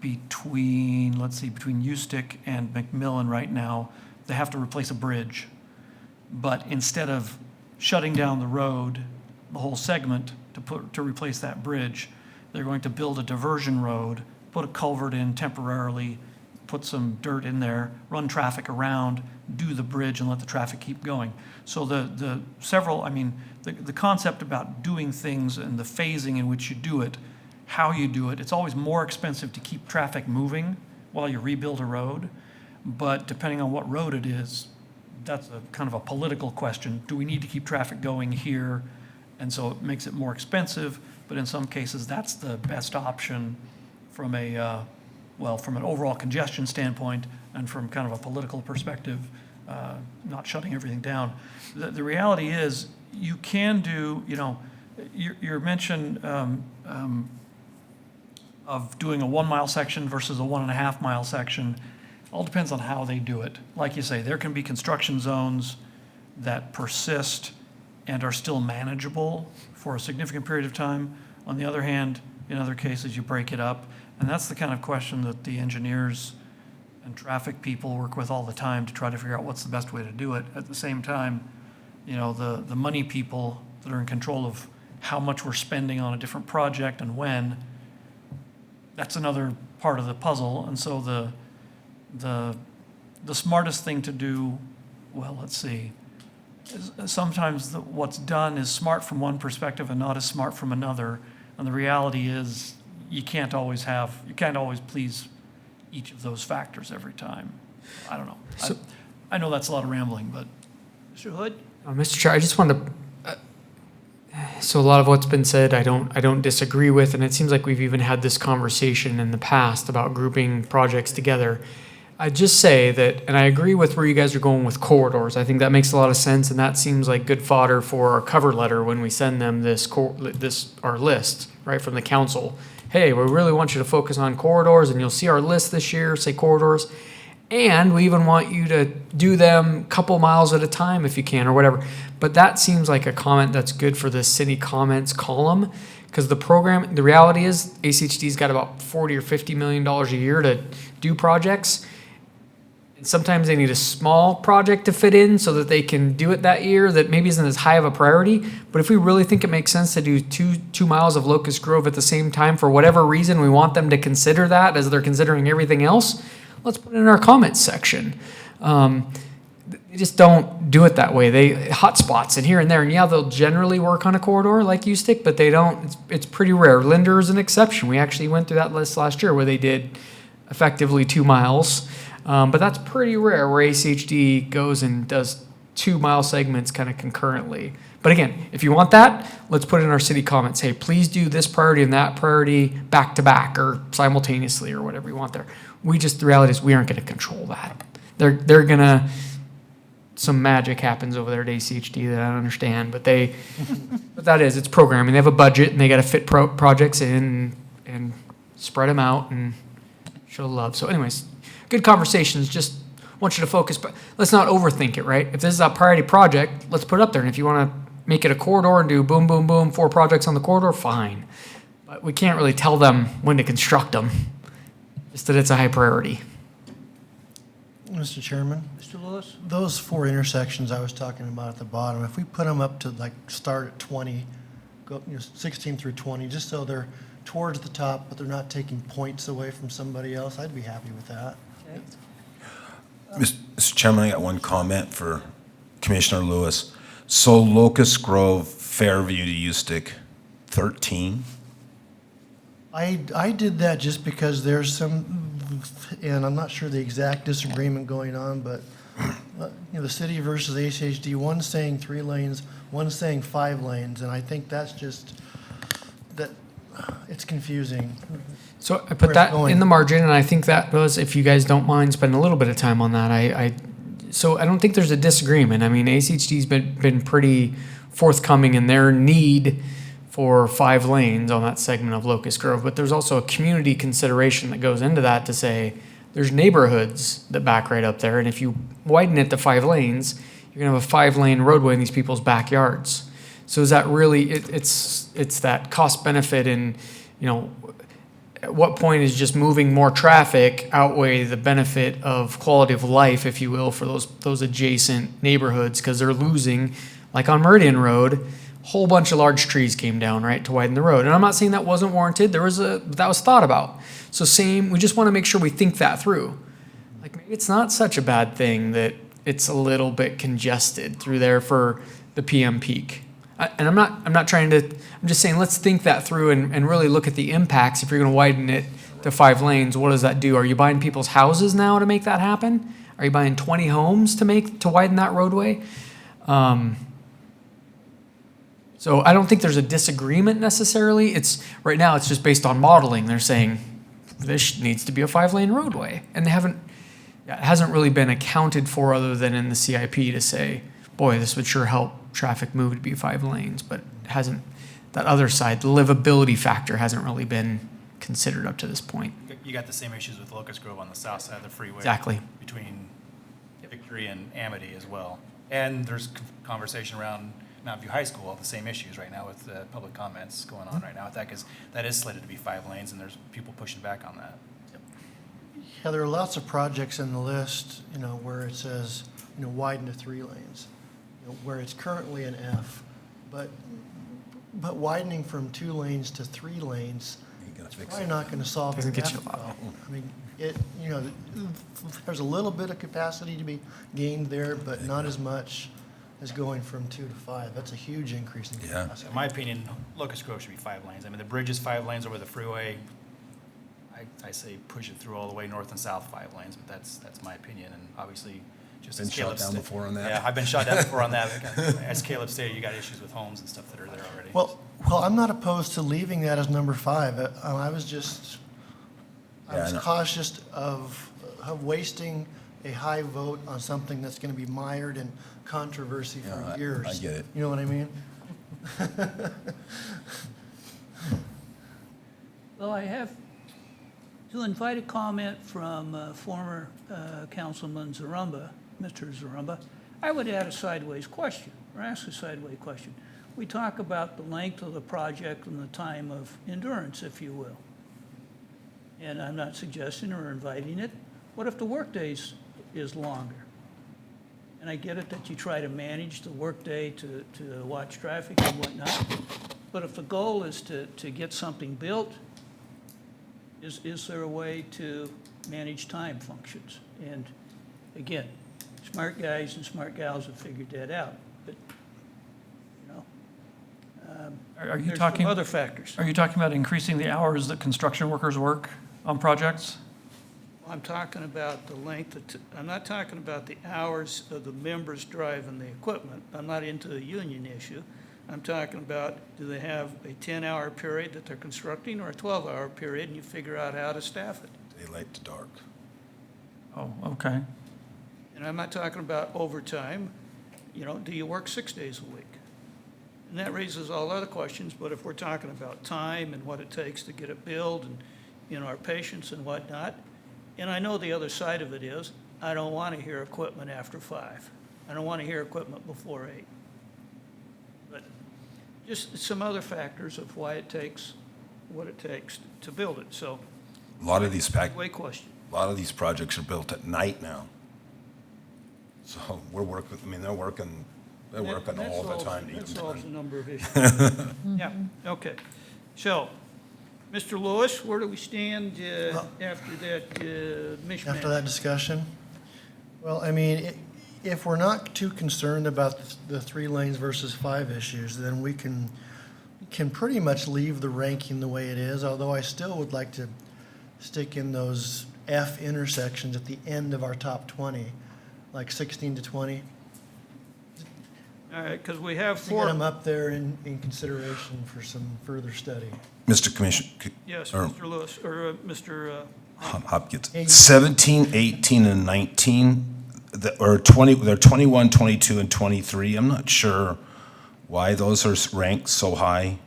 between Ustick and McMillan right now, they have to replace a bridge. But instead of shutting down the road, the whole segment, to replace that bridge, they're going to build a diversion road, put a culvert in temporarily, put some dirt in there, run traffic around, do the bridge, and let the traffic keep going. So the concept about doing things and the phasing in which you do it, how you do it, it's always more expensive to keep traffic moving while you rebuild a road. But depending on what road it is, that's a kind of a political question. Do we need to keep traffic going here? And so it makes it more expensive, but in some cases, that's the best option from from an overall congestion standpoint and from kind of a political perspective, not shutting everything down. The reality is you can do, your mention of doing a 1-mile section versus a 1.5-mile section all depends on how they do it. Like you say, there can be construction zones that persist and are still manageable for a significant period of time. On the other hand, in other cases, you break it up. And that's the kind of question that the engineers and traffic people work with all the time to try to figure out what's the best way to do it. At the same time, you know, the money people that are in control of how much we're spending on a different project and when, that's another part of the puzzle. And so the smartest thing to do, well, let's see, is sometimes what's done is smart from one perspective and not as smart from another. And the reality is you can't always please each of those factors every time. I don't know. I know that's a lot of rambling, but. Mr. Hood? Mr. Chair, I just wanted to, so a lot of what's been said, I don't disagree with, and it seems like we've even had this conversation in the past about grouping projects together. I'd just say that, and I agree with where you guys are going with corridors. I think that makes a lot of sense, and that seems like good fodder for our cover letter when we send them our list, right, from the council. Hey, we really want you to focus on corridors, and you'll see our list this year, say corridors. And we even want you to do them a couple miles at a time if you can, or whatever. But that seems like a comment that's good for the city comments column, because the reality is ACHD's got about $40 or $50 million a year to do projects. And sometimes they need a small project to fit in so that they can do it that year that maybe isn't as high of a priority. But if we really think it makes sense to do two miles of Locust Grove at the same time, for whatever reason, we want them to consider that as they're considering everything else, let's put it in our comments section. They just don't do it that way. They hotspots and here and there, and yeah, they'll generally work on a corridor like you stick, but they don't. It's pretty rare. Linder is an exception. We actually went through that list last year where they did effectively 2 miles, but that's pretty rare where ACHD goes and does 2 mile segments kind of concurrently. But again, if you want that, let's put it in our city comments. Hey, please do this priority and that priority back to back or simultaneously or whatever you want there. The reality is we aren't going to control that. They're going to, some magic happens over there at ACHD that I don't understand, but it's programming. They have a budget and they got to fit projects in and spread them out and show love. So anyways, good conversations. Just want you to focus, but let's not overthink it, right? If this is a priority project, let's put it up there. And if you want to make it a corridor and do boom, boom, boom, 4 projects on the corridor, fine. But we can't really tell them when to construct them. Just that it's a high priority. Mr. Chairman? Mr. Lewis? Those 4 intersections I was talking about at the bottom, if we put them up to like start at 20, go 16 through 20, just so they're towards the top, but they're not taking points away from somebody else, I'd be happy with that. Okay. Mr. Chairman, I got one comment for Commissioner Lewis. So Locust Grove, Fairview to Ustick, 13? I did that just because there's some, and I'm not sure the exact disagreement going on, but the city versus ACHD, one's saying 3 lanes, one's saying 5 lanes, and I think that's just, that it's confusing. So I put that in the margin, and I think that was, if you guys don't mind spending a little bit of time on that, so I don't think there's a disagreement. I mean, ACHD's been pretty forthcoming in their need for 5 lanes on that segment of Locust Grove, but there's also a community consideration that goes into that to say there's neighborhoods that back right up there, and if you widen it to 5 lanes, you're gonna have a 5-lane roadway in these people's backyards. So is that really, it's that cost benefit and, at what point is just moving more traffic outweigh the benefit of quality of life, if you will, for those adjacent neighborhoods, because they're losing, like on Meridian Road, whole bunch of large trees came down, right, to widen the road. And I'm not saying that wasn't warranted. That was thought about. So we just want to make sure we think that through. Like, maybe it's not such a bad thing that it's a little bit congested through there for the PM peak. I'm just saying, let's think that through and really look at the impacts. If you're going to widen it to 5 lanes, what does that do? Are you buying people's houses now to make that happen? Are you buying 20 homes to widen that roadway? So I don't think there's a disagreement necessarily. Right now it's just based on modeling. They're saying this needs to be a 5-lane roadway, and it hasn't really been accounted for other than in the CIP to say, boy, this would sure help traffic move to be 5 lanes, but it hasn't. That other side, the livability factor, hasn't really been considered up to this point. You got the same issues with Locust Grove on the south side of the freeway. Exactly. Between Victory and Amity as well. And there's conversation around Mountain View High School, all the same issues right now with the public comments going on right now with that, because that is slated to be 5 lanes and there's people pushing back on that. Yeah, there are lots of projects in the list, where it says, widen to 3 lanes, where it's currently an F. But widening from 2 lanes to 3 lanes, it's probably not going to solve the Doesn't get you F a lot. problem. I mean, there's a little bit of capacity to be gained there, but not as much as going from 2 to 5. That's a huge increase in Yeah. capacity. In my opinion, Locust Grove should be 5 lanes. I mean, the bridge is 5 lanes over the freeway. I say push it through all the way north and south 5 lanes, but that's my opinion. And obviously, just Been as shot Caleb down sta- before on that? Yeah, I've been shot down before on that. As Caleb stated, you got issues with homes and stuff that are there already. Well, I'm not opposed to leaving that as number 5. I was Yeah, I know. cautious of wasting a high vote on something that's going to be mired in controversy Yeah, for I years. get it. You know what I mean? Well, I have to invite a comment from former Councilman Zarumba, Mr. Zarumba. I would add a sideways question, or ask a sideways question. We talk about the length of the project and the time of endurance, if you will. And I'm not suggesting or inviting it. What if the workday is longer? And I get it that you try to manage the workday to watch traffic and whatnot. But if the goal is to get something built, is there a way to manage time functions? And again, smart guys and smart gals have figured that out, but, Are you there's talking, some other factors. are you talking about increasing the hours that construction workers work on projects? I'm talking about the length I'm not talking about the hours of the members driving the equipment. I'm not into the union issue. I'm talking about, do they have a 10-hour period that they're constructing or a 12-hour period, and you figure out how to staff it? Daylight to dark. Oh, okay. And I'm not talking about overtime. Do you work 6 days a week? And that raises all other questions, but if we're talking about time and what it takes to get it built and, our patience and whatnot, and I know the other side of it is, I don't want to hear equipment after 5. I don't want to hear equipment before 8. But just some other factors of why it takes what it takes to build it. So, A lot of these question. A lot of these projects are built at night now. So they're working all the time to That even solves a time. number of issues. Yeah, okay. So, Mr. Lewis, where do we stand after that mishmash? After that discussion? Well, I mean, if we're not too concerned about the 3 lanes versus 5 issues, then we can pretty much leave the ranking the way it is, although I still would like to stick in those F intersections at the end of our top 20, like 16 to 20. All right, because we have To get 4. them up there in consideration for some further study. Mr. Commissioner, Yes, or Mr. Lewis, or Mr. Hopkins, 17, 18, and 19, or 20, they're 21, 22, and 23. I'm not sure why those are ranked so high.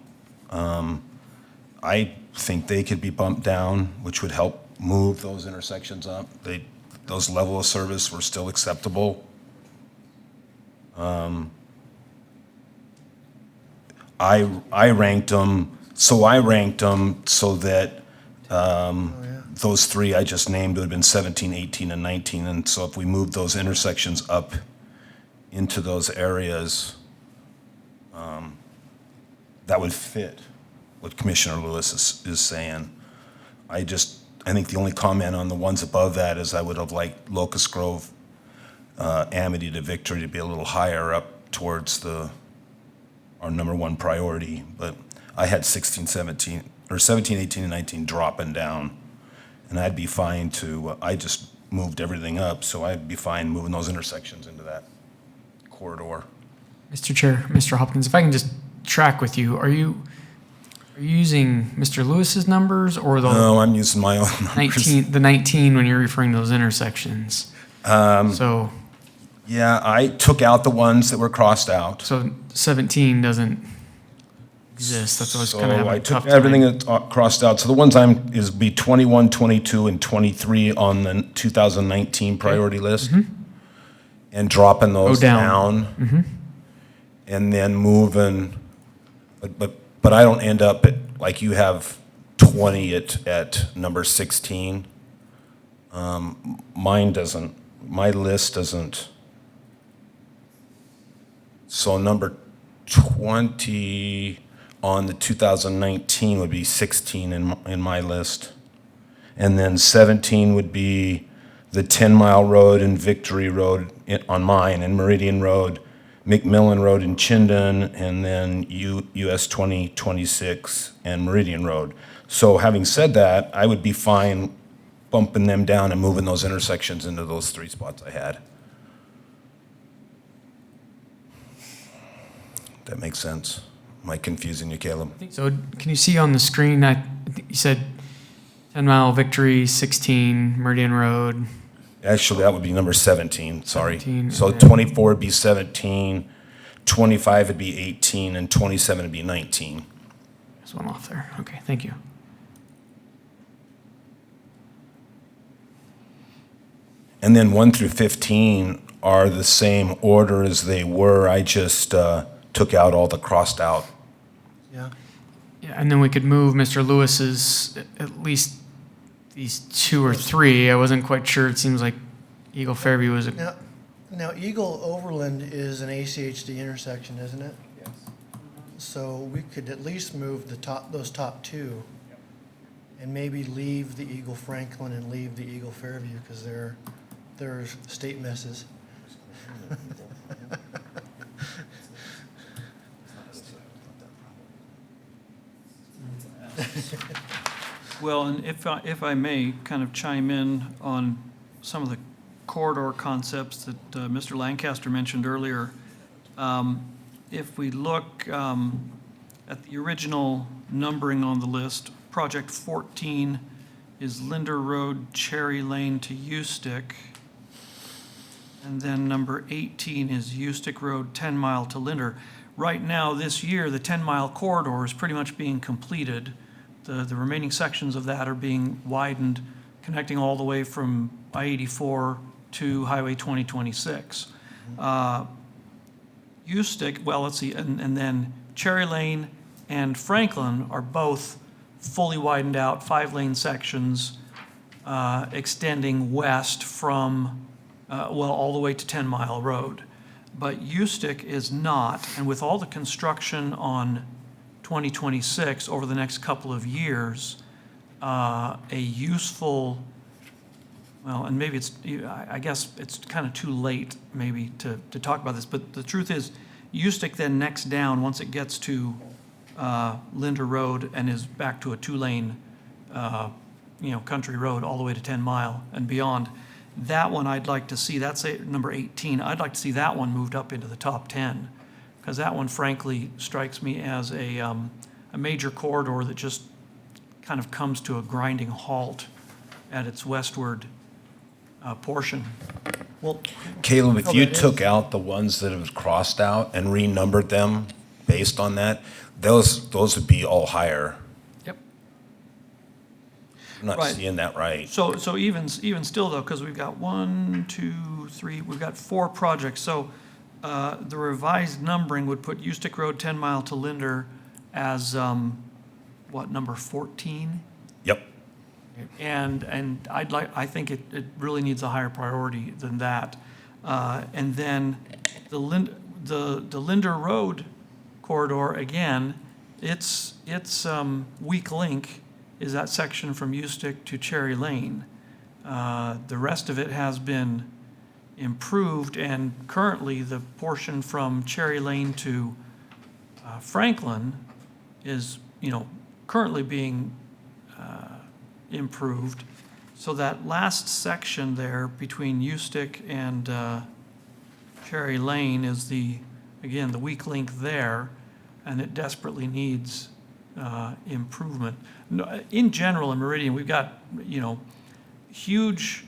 I think they could be bumped down, which would help move those intersections up. Those level of service were still acceptable. I ranked them so that those 3 I just named would have been 17, 18, and 19. And so if we move those intersections up into those areas, that would fit what Commissioner Lewis is saying. I think the only comment on the ones above that is I would have liked Locust Grove, Amity to Victory to be a little higher up towards our number 1 priority. But I had 16, 17, 18, and 19 dropping down. And I'd be fine I just moved everything up, so I'd be fine moving those intersections into that corridor. Mr. Chair, Mr. Hopkins, if I can just track with you, are you using Mr. Lewis's numbers or the No, I'm using my own numbers. 19, the 19 when you're referring to those intersections? So Yeah, I took out the ones that were crossed out. So 17 doesn't exist. That's what's kind of having So I a tough took time. everything that's crossed out. So the ones be 21, 22, and 23 on the 2019 priority list. And dropping those down. And then moving, but I don't end up at, like you have 20 at number 16. Mine doesn't, my list doesn't. So number 20 on the 2019 would be 16 in my list. And then 17 would be the 10 Mile Road and Victory Road on mine, and Meridian Road, McMillan Road in Chinden, and then US 2026 and Meridian Road. So having said that, I would be fine bumping them down and moving those intersections into those 3 spots I had. That makes sense. Am I confusing you, Caleb? So can you see on the screen, you said 10 Mile, Victory, 16, Meridian Road? Actually, that would be number 17, sorry. 17, So and then- 24 would be 17, 25 would be 18, and 27 would be 19. There's one off there. Okay, thank you. And then 1 through 15 are the same order as they were. I just took out all the crossed out. Yeah. Yeah, and then we could move Mr. Lewis's, at least these 2 or 3. I wasn't quite sure. It seems like Eagle Fairview was a, Now Eagle Overland is an ACHD intersection, isn't it? Yes. So we could at least move those top 2 and maybe leave the Eagle Franklin and leave the Eagle Fairview because they're state messes. Well, and if I may kind of chime in on some of the corridor concepts that Mr. Lancaster mentioned earlier. If we look at the original numbering on the list, Project 14 is Linder Road, Cherry Lane to Ustick. And then number 18 is Ustick Road, 10 Mile to Linder. Right now, this year, the 10-mile corridor is pretty much being completed. The remaining sections of that are being widened, connecting all the way from I-84 to Highway 2026. Ustick, well, let's see, and then Cherry Lane and Franklin are both fully widened out, 5-lane sections extending west from, all the way to 10 Mile Road. But Ustick is not, and with all the construction on 2026 over the next couple of years, a useful, well, and maybe it's, I guess it's kind of too late maybe to talk about this, but the truth is, Ustick then next down, once it gets to Linder Road and is back to a 2-lane, country road all the way to 10 Mile and beyond. That one I'd like to see, that's number 18, I'd like to see that one moved up into the top 10. Because that one frankly strikes me as a major corridor that just kind of comes to a grinding halt at its westward portion. Well, Caleb, if you that is- took out the ones that have crossed out and renumbered them based on that, those would be all higher. Yep. I'm not Right. seeing that right. So even still though, because we've got 1, 2, 3, we've got 4 projects. So the revised numbering would put Ustick Road 10 Mile to Linder as, number 14? Yep. And I think it really needs a higher priority than that. And then the Linder Road corridor, again, its weak link is that section from Ustick to Cherry Lane. The rest of it has been improved, and currently the portion from Cherry Lane to Franklin is, currently being improved. So that last section there between Ustick and Cherry Lane is again, the weak link there, and it desperately needs improvement. In general, in Meridian, we've got, huge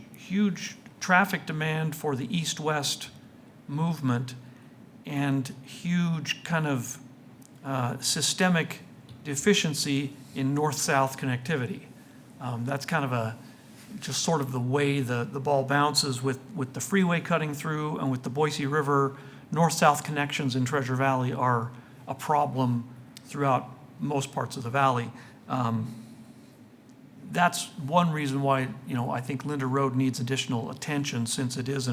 traffic demand for the east-west movement and huge kind of systemic deficiency in north-south connectivity. That's kind of just sort of the way the ball bounces with the freeway cutting through and with the Boise River. North-south connections in Treasure Valley are a problem throughout most parts of the valley. that's one reason why, I think Linder Road needs additional attention, since it is,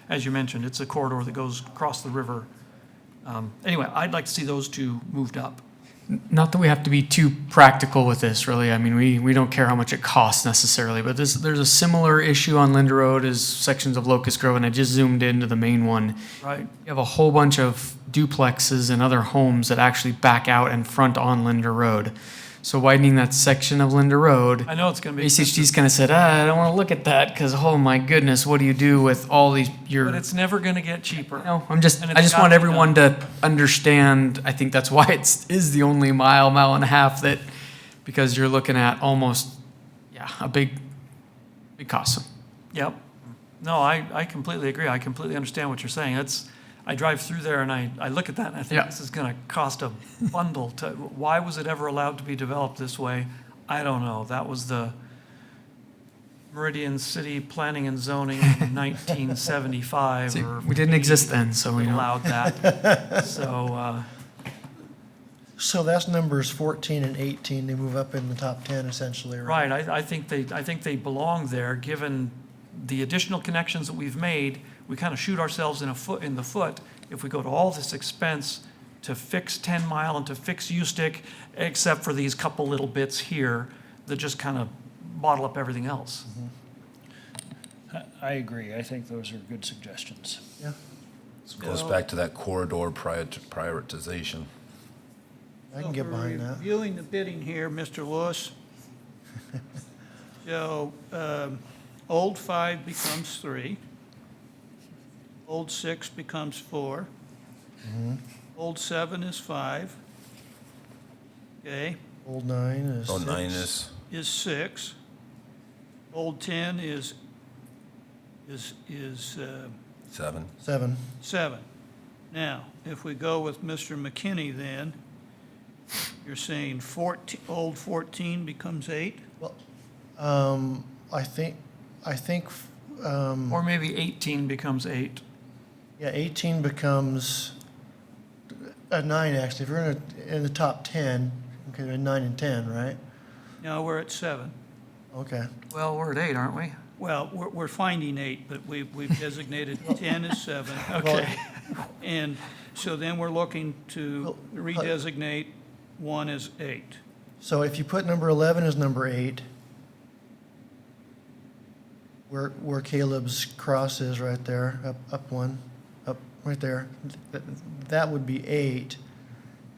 as you mentioned, it's a corridor that goes across the river. Anyway, I'd like to see those two moved up. Not that we have to be too practical with this, really. I mean, we don't care how much it costs necessarily, but there's a similar issue on Linder Road as sections of Locust Grove, and I just zoomed into the main one. Right. You have a whole bunch of duplexes and other homes that actually back out and front on Linder Road. So widening that section of Linder Road, I know it's going to be ACHD's kind of said, I don't want to look at that because, oh my goodness, what do you do with all these, but it's never going to get cheaper. No, I And just it's want gotta be everyone to understand. I think that's why is the only mile and a half that, because you're looking at almost, a big cost. Yep. No, I completely agree. I completely understand what you're saying. I drive through there and I look at that and I think Yeah. this is going to cost a bundle. Why was it ever allowed to be developed this way? I don't know. That was the Meridian City Planning and Zoning in 1975. See, or we didn't exist then, so we that know. allowed that. So, So that's numbers 14 and 18, they move up in the top 10 essentially, right? right, I think they belong there, given the additional connections that we've made. We kind of shoot ourselves in the foot if we go to all this expense to fix 10 Mile and to fix U-Stick, except for these couple little bits here that just kind of bottle up everything else. I agree. I think those are good suggestions. Yeah, This goes back to that corridor prioritization. I can get behind that. Reviewing the bidding here, Mr. Lewis. So, old 5 becomes 3. Old 6 becomes 4. Old 7 is 5. Okay, Old 9 is Oh, 6. 9 is 6. Old 10 is 7. 7. 7. Now, if we go with Mr. McKinney then, you're saying old 14 becomes 8? I think, Or maybe 18 becomes 8. yeah, 18 becomes a 9 actually. If we're in the top 10, okay, 9 and 10, right? Now, we're at 7. Okay. Well, we're at 8, aren't we? Well, we're finding 8, but we've designated 10 as 7. Okay. And so then we're looking to redesignate 1 as 8. So if you put number 11 as number 8, where Caleb's cross is right there, up one, up right there, that would be 8.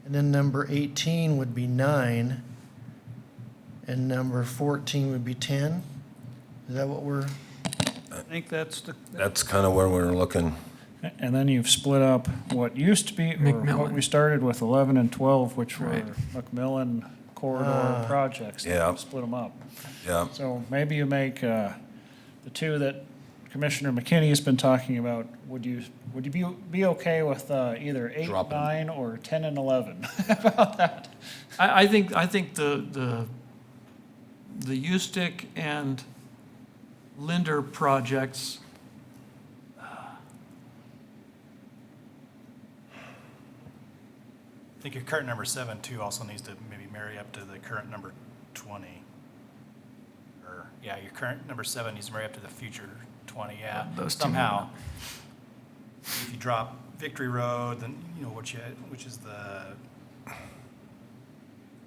And then number 18 would be 9. And number 14 would be 10. Is that what we're? I think that's That's kind of where we're looking. And then you've split up what used to be, or what McMillan. we started with 11 and 12, which were Right. McMillan corridor projects. Yeah. Split them up. Yeah. So maybe you make the two that Commissioner McKinney has been talking about. Would you be okay with either 8, Drop 'em. 9, or 10 and 11? How about that? I think the U-Stick and Linder projects, I think your current number 7 too also needs to maybe marry up to the current number 20. Or, yeah, your current number 7 needs to marry up to the future 20, yeah. Those two Somehow. If you drop Victory Road, then, which is the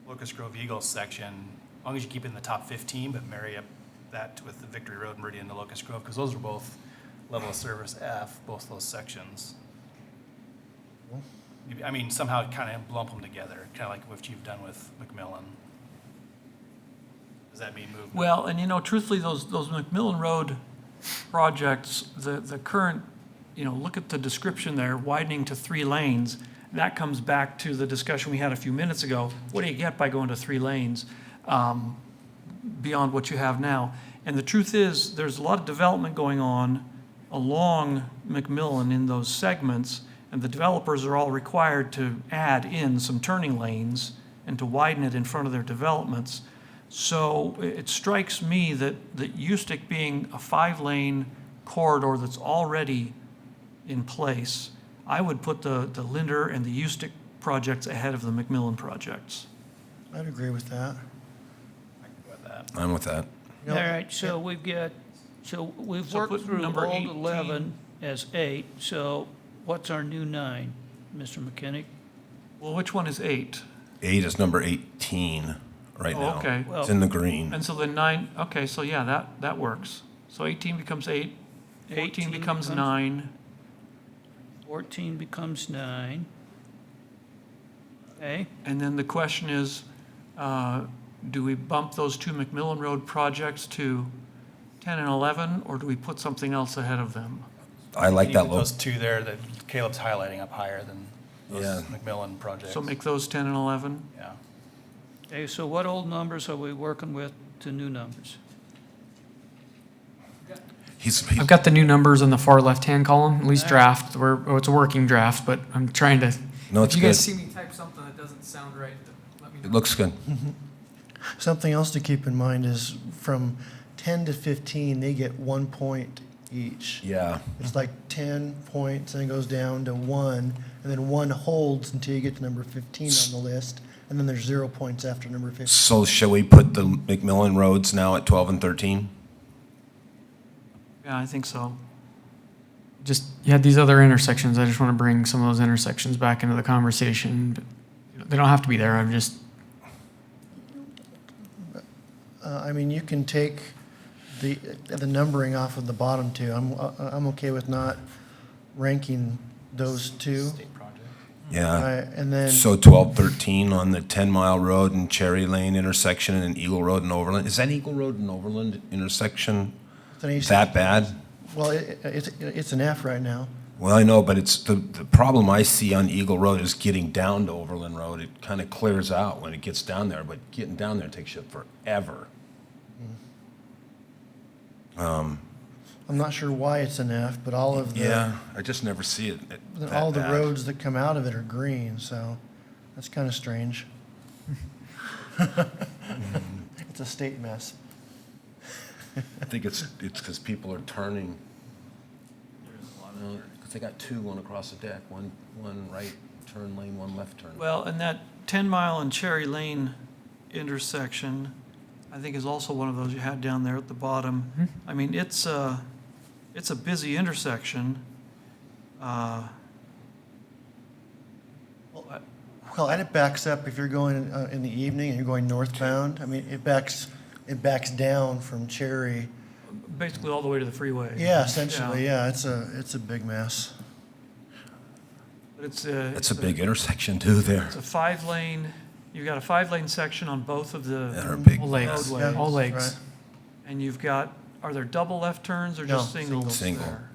Locust Grove Eagles section, as long as you keep it in the top 15, but marry up that with the Victory Road, Meridian, to Locust Grove, because those are both level of service F, both those sections. I mean, somehow kind of lump them together, kind of like what you've done with McMillan. Does that mean movement? well, and truthfully, those McMillan Road projects, the current, look at the description there, widening to 3 lanes. That comes back to the discussion we had a few minutes ago. What do you get by going to 3 lanes beyond what you have now? And the truth is, there's a lot of development going on along McMillan in those segments, and the developers are all required to add in some turning lanes and to widen it in front of their developments. So it strikes me that U-Stick being a 5-lane corridor that's already in place, I would put the Linder and the U-Stick projects ahead of the McMillan projects. I'd agree with that. I can go with that. that. I'm with that. All right, so we've So worked put through number old 18. 11 as 8, so what's our new 9, Mr. McKinney? Well, which one is 8? 8 is number 18 right Oh, now. okay. It's in the green. And so the 9, okay, so yeah, that works. So 18 becomes 8, 14 18 becomes becomes- 9. 14 becomes 9. Okay, And then the question is, do we bump those two McMillan Road projects to 10 and 11, or do we put something else ahead of them? I like You that put low. those two there that Caleb's highlighting up higher than Yeah. those McMillan projects. So make those 10 and 11? Yeah. okay, so what old numbers are we working with to new numbers? He's I've got the new numbers in the far left-hand column, at least draft. It's a working draft, but I'm trying to. No, it's If you guys good. see me type something that doesn't sound right, let me know. It looks good. Something else to keep in mind is from 10 to 15, they get 1 point each. Yeah. It's like 10 points, and it goes down to 1, and then 1 holds until you get to number 15 on the list, and then there's 0 points after number 15. So shall we put the McMillan roads now at 12 and 13? Yeah, I think so. Just, you had these other intersections. I just want to bring some of those intersections back into the conversation. But they don't have to be there. I'm just, I mean, you can take the numbering off of the bottom two. I'm okay with not ranking those two. State project. Yeah. And then, So 12, 13 on the 10-mile road and Cherry Lane intersection and Eagle Road and Overland. Is that Eagle Road and Overland intersection it's an easy- that bad? well, it's an F right now. Well, I know, but it's the problem I see on Eagle Road is getting down to Overland Road. It kind of clears out when it gets down there, but getting down there takes you forever. I'm not sure why it's an F, but all of the, Yeah, I just never see it that all the bad. roads that come out of it are green, so that's kind of strange. It's a state mess. I think it's because people are turning. Because they got two going across the deck, one right turn lane, one left turn. Well, and that 10-mile and Cherry Lane intersection, I think is also one of those you had down there at the bottom. I mean, it's a busy intersection. Well, and it backs up if you're going in the evening and you're going northbound. I mean, it backs down from Cherry. Basically all the way to the freeway. Yeah, essentially, yeah, it's a big mess. But it's It's a big intersection too there. It's a 5-lane, you've got a 5-lane section on both of That the are big. all legs, roadways. all legs. Right. And you've got, are there double left turns or just No, singles single. there?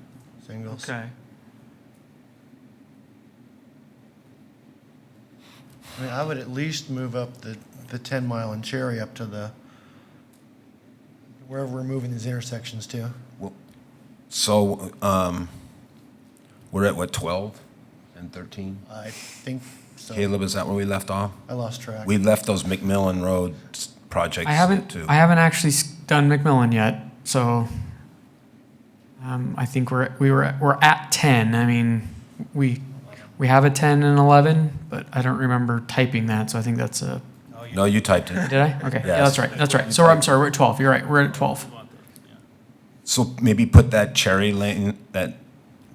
Singles. Okay. I mean, I would at least move up the 10 mile and Cherry up to the, wherever we're moving these intersections to. So, we're at what, 12 and 13? I think so. Caleb, is that where we left off? I lost track. We left those McMillan Road projects I haven't too. actually done McMillan yet, so I think we're at 10. I mean, we have a 10 and 11, but I don't remember typing that, so I think that's a. No, you typed it. Did I? Okay, yeah, Yes. that's right. So I'm sorry, we're at 12. You're right, we're at 12. So maybe put that Cherry Lane, that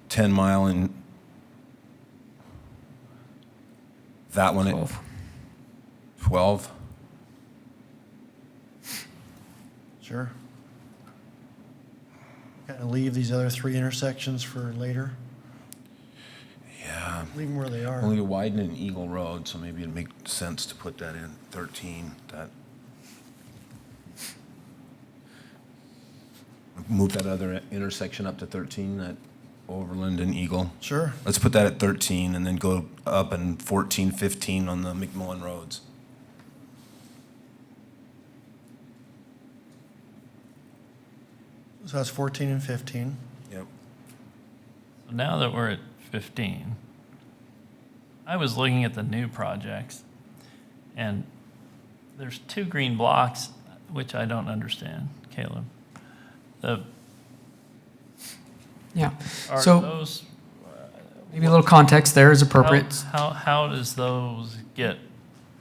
10-mile and that one at 12. 12? Sure. Kind of leave these other three intersections for later. Yeah. Leave them where they are. Only widening Eagle Road, so maybe it'd make sense to put that in 13, that. Move that other intersection up to 13, that Overland and Eagle. Sure. Let's put that at 13 and then go up in 14, 15 on the McMillan roads. So that's 14 and 15. Yep. So now that we're at 15, I was looking at the new projects, and there's 2 green blocks, which I don't understand, Caleb. Yeah. Are So those, maybe a little context there is appropriate. how does those get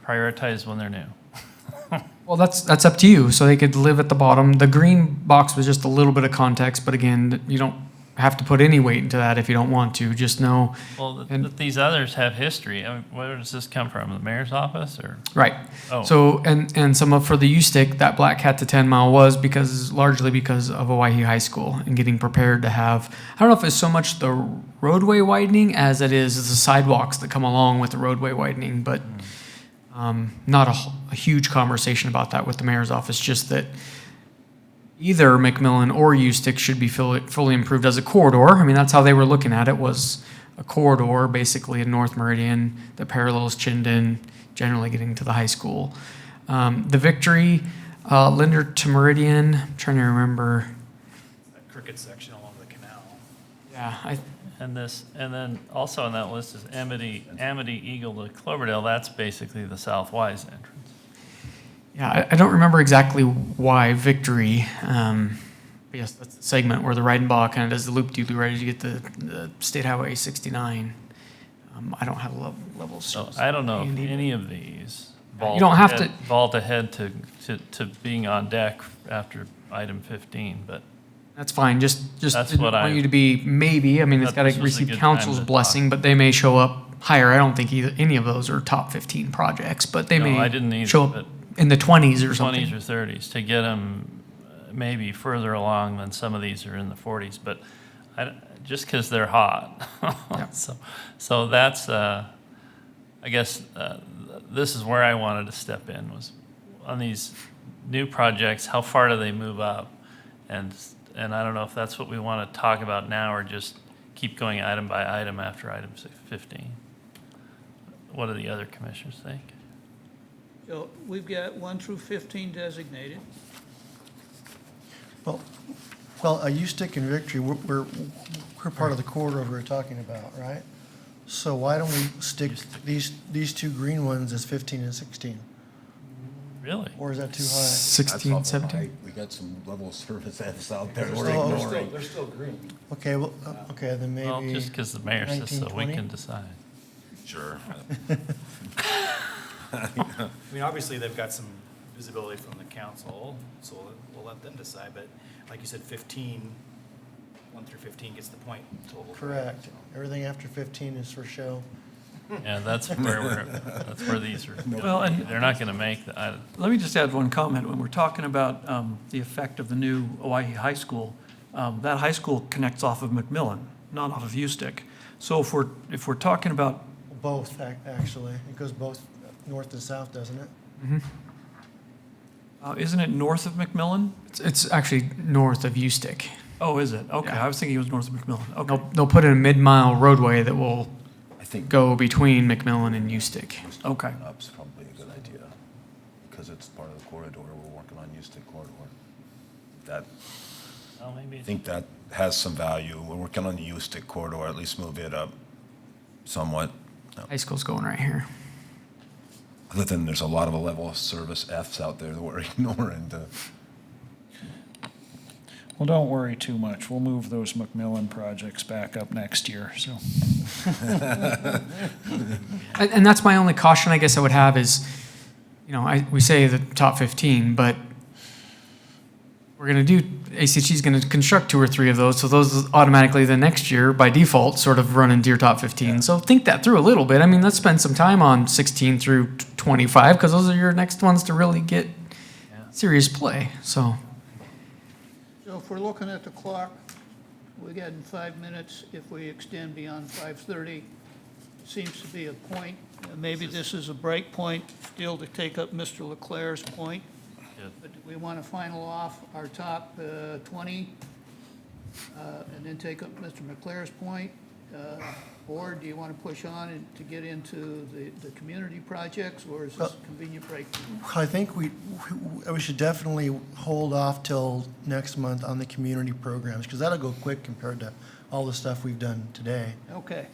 prioritized when they're new? Well, that's up to you. So they could live at the bottom. The green box was just a little bit of context, but again, you don't have to put any weight into that if you don't want to. Just know, Well, And- these others have history. I mean, where does this come from? The mayor's office or? right. Oh. So, and some of, for the U-Stick, that Black Cat to 10 Mile was largely because of Owyhee High School and getting prepared to have, I don't know if it's so much the roadway widening as it is the sidewalks that come along with the roadway widening, but not a huge conversation about that with the mayor's office, just that either McMillan or U-Stick should be fully improved as a corridor. I mean, that's how they were looking at it, was a corridor basically in North Meridian that parallels Chinden, generally getting to the high school. The Victory, Linder to Meridian, I'm trying to remember. That crooked section along the canal. Yeah, And then also on that list is Amity Eagle to Cloverdale. That's basically the South Wise entrance. Yeah, I don't remember exactly why Victory. But yes, that's the segment where the Reidenbach kind of does the loop-de-loop right as you get the State Highway 69. I don't have levels. So I don't know if handy, any of these You don't have to- vault ahead to being on deck after item 15, but That's fine. Just That's didn't what want I you to be maybe. I mean, it's thought got this to was a receive good council's time to blessing, but they may show up higher. I don't think any of those are top 15 projects, but they No, may I didn't either, show up but in the 20s or something. 20s or 30s to get them maybe further along than some of these are in the 40s, but just because they're hot. Yeah. So that's, I guess, this is where I wanted to step in, was on these new projects, how far do they move up? And I don't know if that's what we want to talk about now or just keep going item by item after item 15. What do the other commissioners think? So we've got 1 through 15 designated. Well, a U-Stick and Victory, we're part of the corridor we're talking about, right? So why don't we stick these two green ones as 15 and 16? Really? Or is that too high? 16, 17. We got some level of service Fs out there They're we're still- ignoring. They're still green. Okay, well, okay, then Well, maybe just because the mayor says so, 19, we 20? can decide. Sure. I mean, obviously, they've got some visibility from the council, so we'll let them decide, but like you said, 1 through 15 gets the point total. correct. Everything after 15 is for show. Yeah, that's where these are. Well, and- They're not going to make the, Let me just add one comment. When we're talking about the effect of the new Owyhee High School, that high school connects off of McMillan, not off of U-Stick. So if we're talking about, Both, actually. It goes both north and south, doesn't it? isn't it north of McMillan? It's actually north of U-Stick. Oh, is it? Okay, Yeah. I was thinking it was north of McMillan. Okay. They'll put in a mid-mile roadway that will I think go between McMillan and U-Stick. Okay. up's probably a good idea, because it's part of the corridor, we're working on U-Stick corridor. That, oh, maybe I it's think that has some value, we're working on the U-Stick corridor, at least move it up somewhat. High school's going right here. Other than there's a lot of level of service Fs out there that we're ignoring. Well, don't worry too much. We'll move those McMillan projects back up next year, so. And that's my only caution, I guess I would have is, we say the top 15, but we're going to do, ACG is going to construct 2 or 3 of those, so those automatically the next year, by default, sort of run into your top 15. So think that through a little bit. I mean, let's spend some time on 16 through 25, because those are your next ones to really get serious play, so. So if we're looking at the clock, we got in 5 minutes. If we extend beyond 5:30, seems to be a point. Maybe this is a break point still to take up Mr. Leclerc's point. But do we want to final off our top 20 and then take up Mr. McClare's point? Or do you want to push on and to get into the community projects, or is this a convenient break? I think we should definitely hold off till next month on the community programs, because that'll go quick compared to all the stuff we've done today. Okay.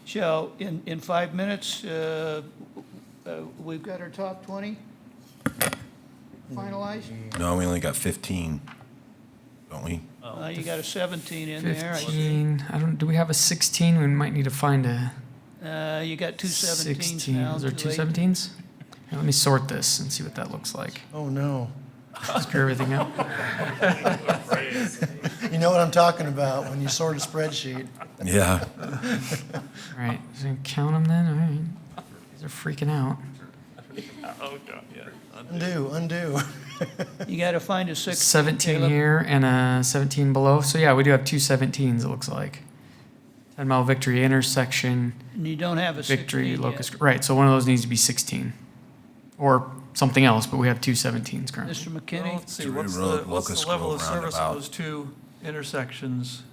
So in 5 minutes, we've got our top 20 finalized? No, we only got 15, don't we? You got a 17 in there. I see. 15, do we have a 16? We might need to find a You got two 17s 16. now. Is there two 18s. 17s? Here, let me sort this and see what that looks like. Oh, no. Screw everything up. You know what I'm talking about when you sort a spreadsheet. Yeah. All right, so count them then. All right, these are freaking out. Oh, God, yeah. Undo. You gotta find a 16. 17 Caleb. here and a 17 below. So yeah, we do have two 17s. It looks like 10 Mile Victory intersection. And you don't have a 16 Victory, yet. Locust, right, so one of those needs to be 16. Or something else, but we have two 17s currently. Mr. Well, McKinney? let's see, Drury what's Road, the Locust level of Grove service roundabout. of those two intersections?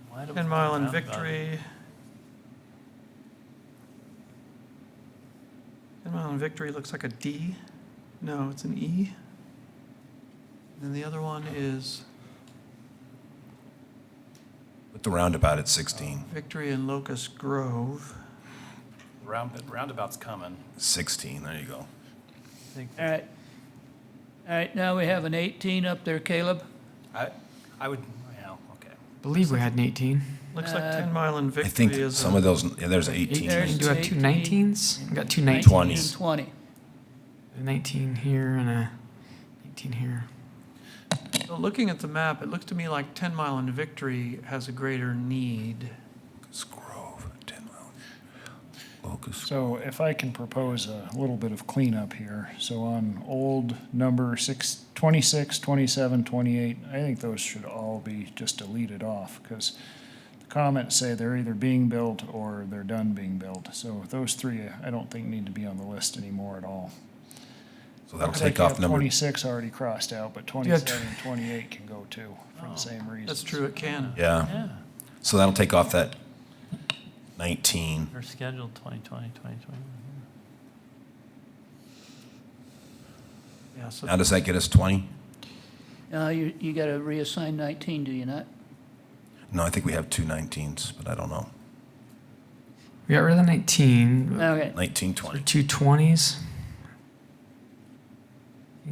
Why do we 10 Mile and roundabout? Victory. 10 Mile and Victory looks like a D. No, it's an E. And then the other one is Put the roundabout at 16. Victory and Locust Grove. Roundabout's coming. 16, there you go. All right, now we have an 18 up there, Caleb. I would, well, okay. Believe we had an 18. Looks like 10 Mile and I Victory think is some of those, yeah, there's 18. There's Do we have two 18. 19s? We got two 19 19s. and 20. A 19 here and a 18 here. So looking at the map, it looks to me like 10 Mile and Victory has a greater need. Locust Grove, 10 Mile. Locust. So if I can propose a little bit of cleanup here. So on old number 26, 27, 28, I think those should all be just deleted off because the comments say they're either being built or they're done being built. So those three, I don't think need to be on the list anymore at all. So that'll Looks like take you off have number, 26 already crossed out, but 27 and 28 can go too for the same reason. That's true, it can. yeah. Yeah, So that'll take off that 19. they're scheduled 2020, 2021. Yeah, so Now, does that get us 20? You gotta reassign 19, do you not? No, I think we have two 19s, but I don't know. We got rid of the 19. Okay, 19, Or 20. two 20s.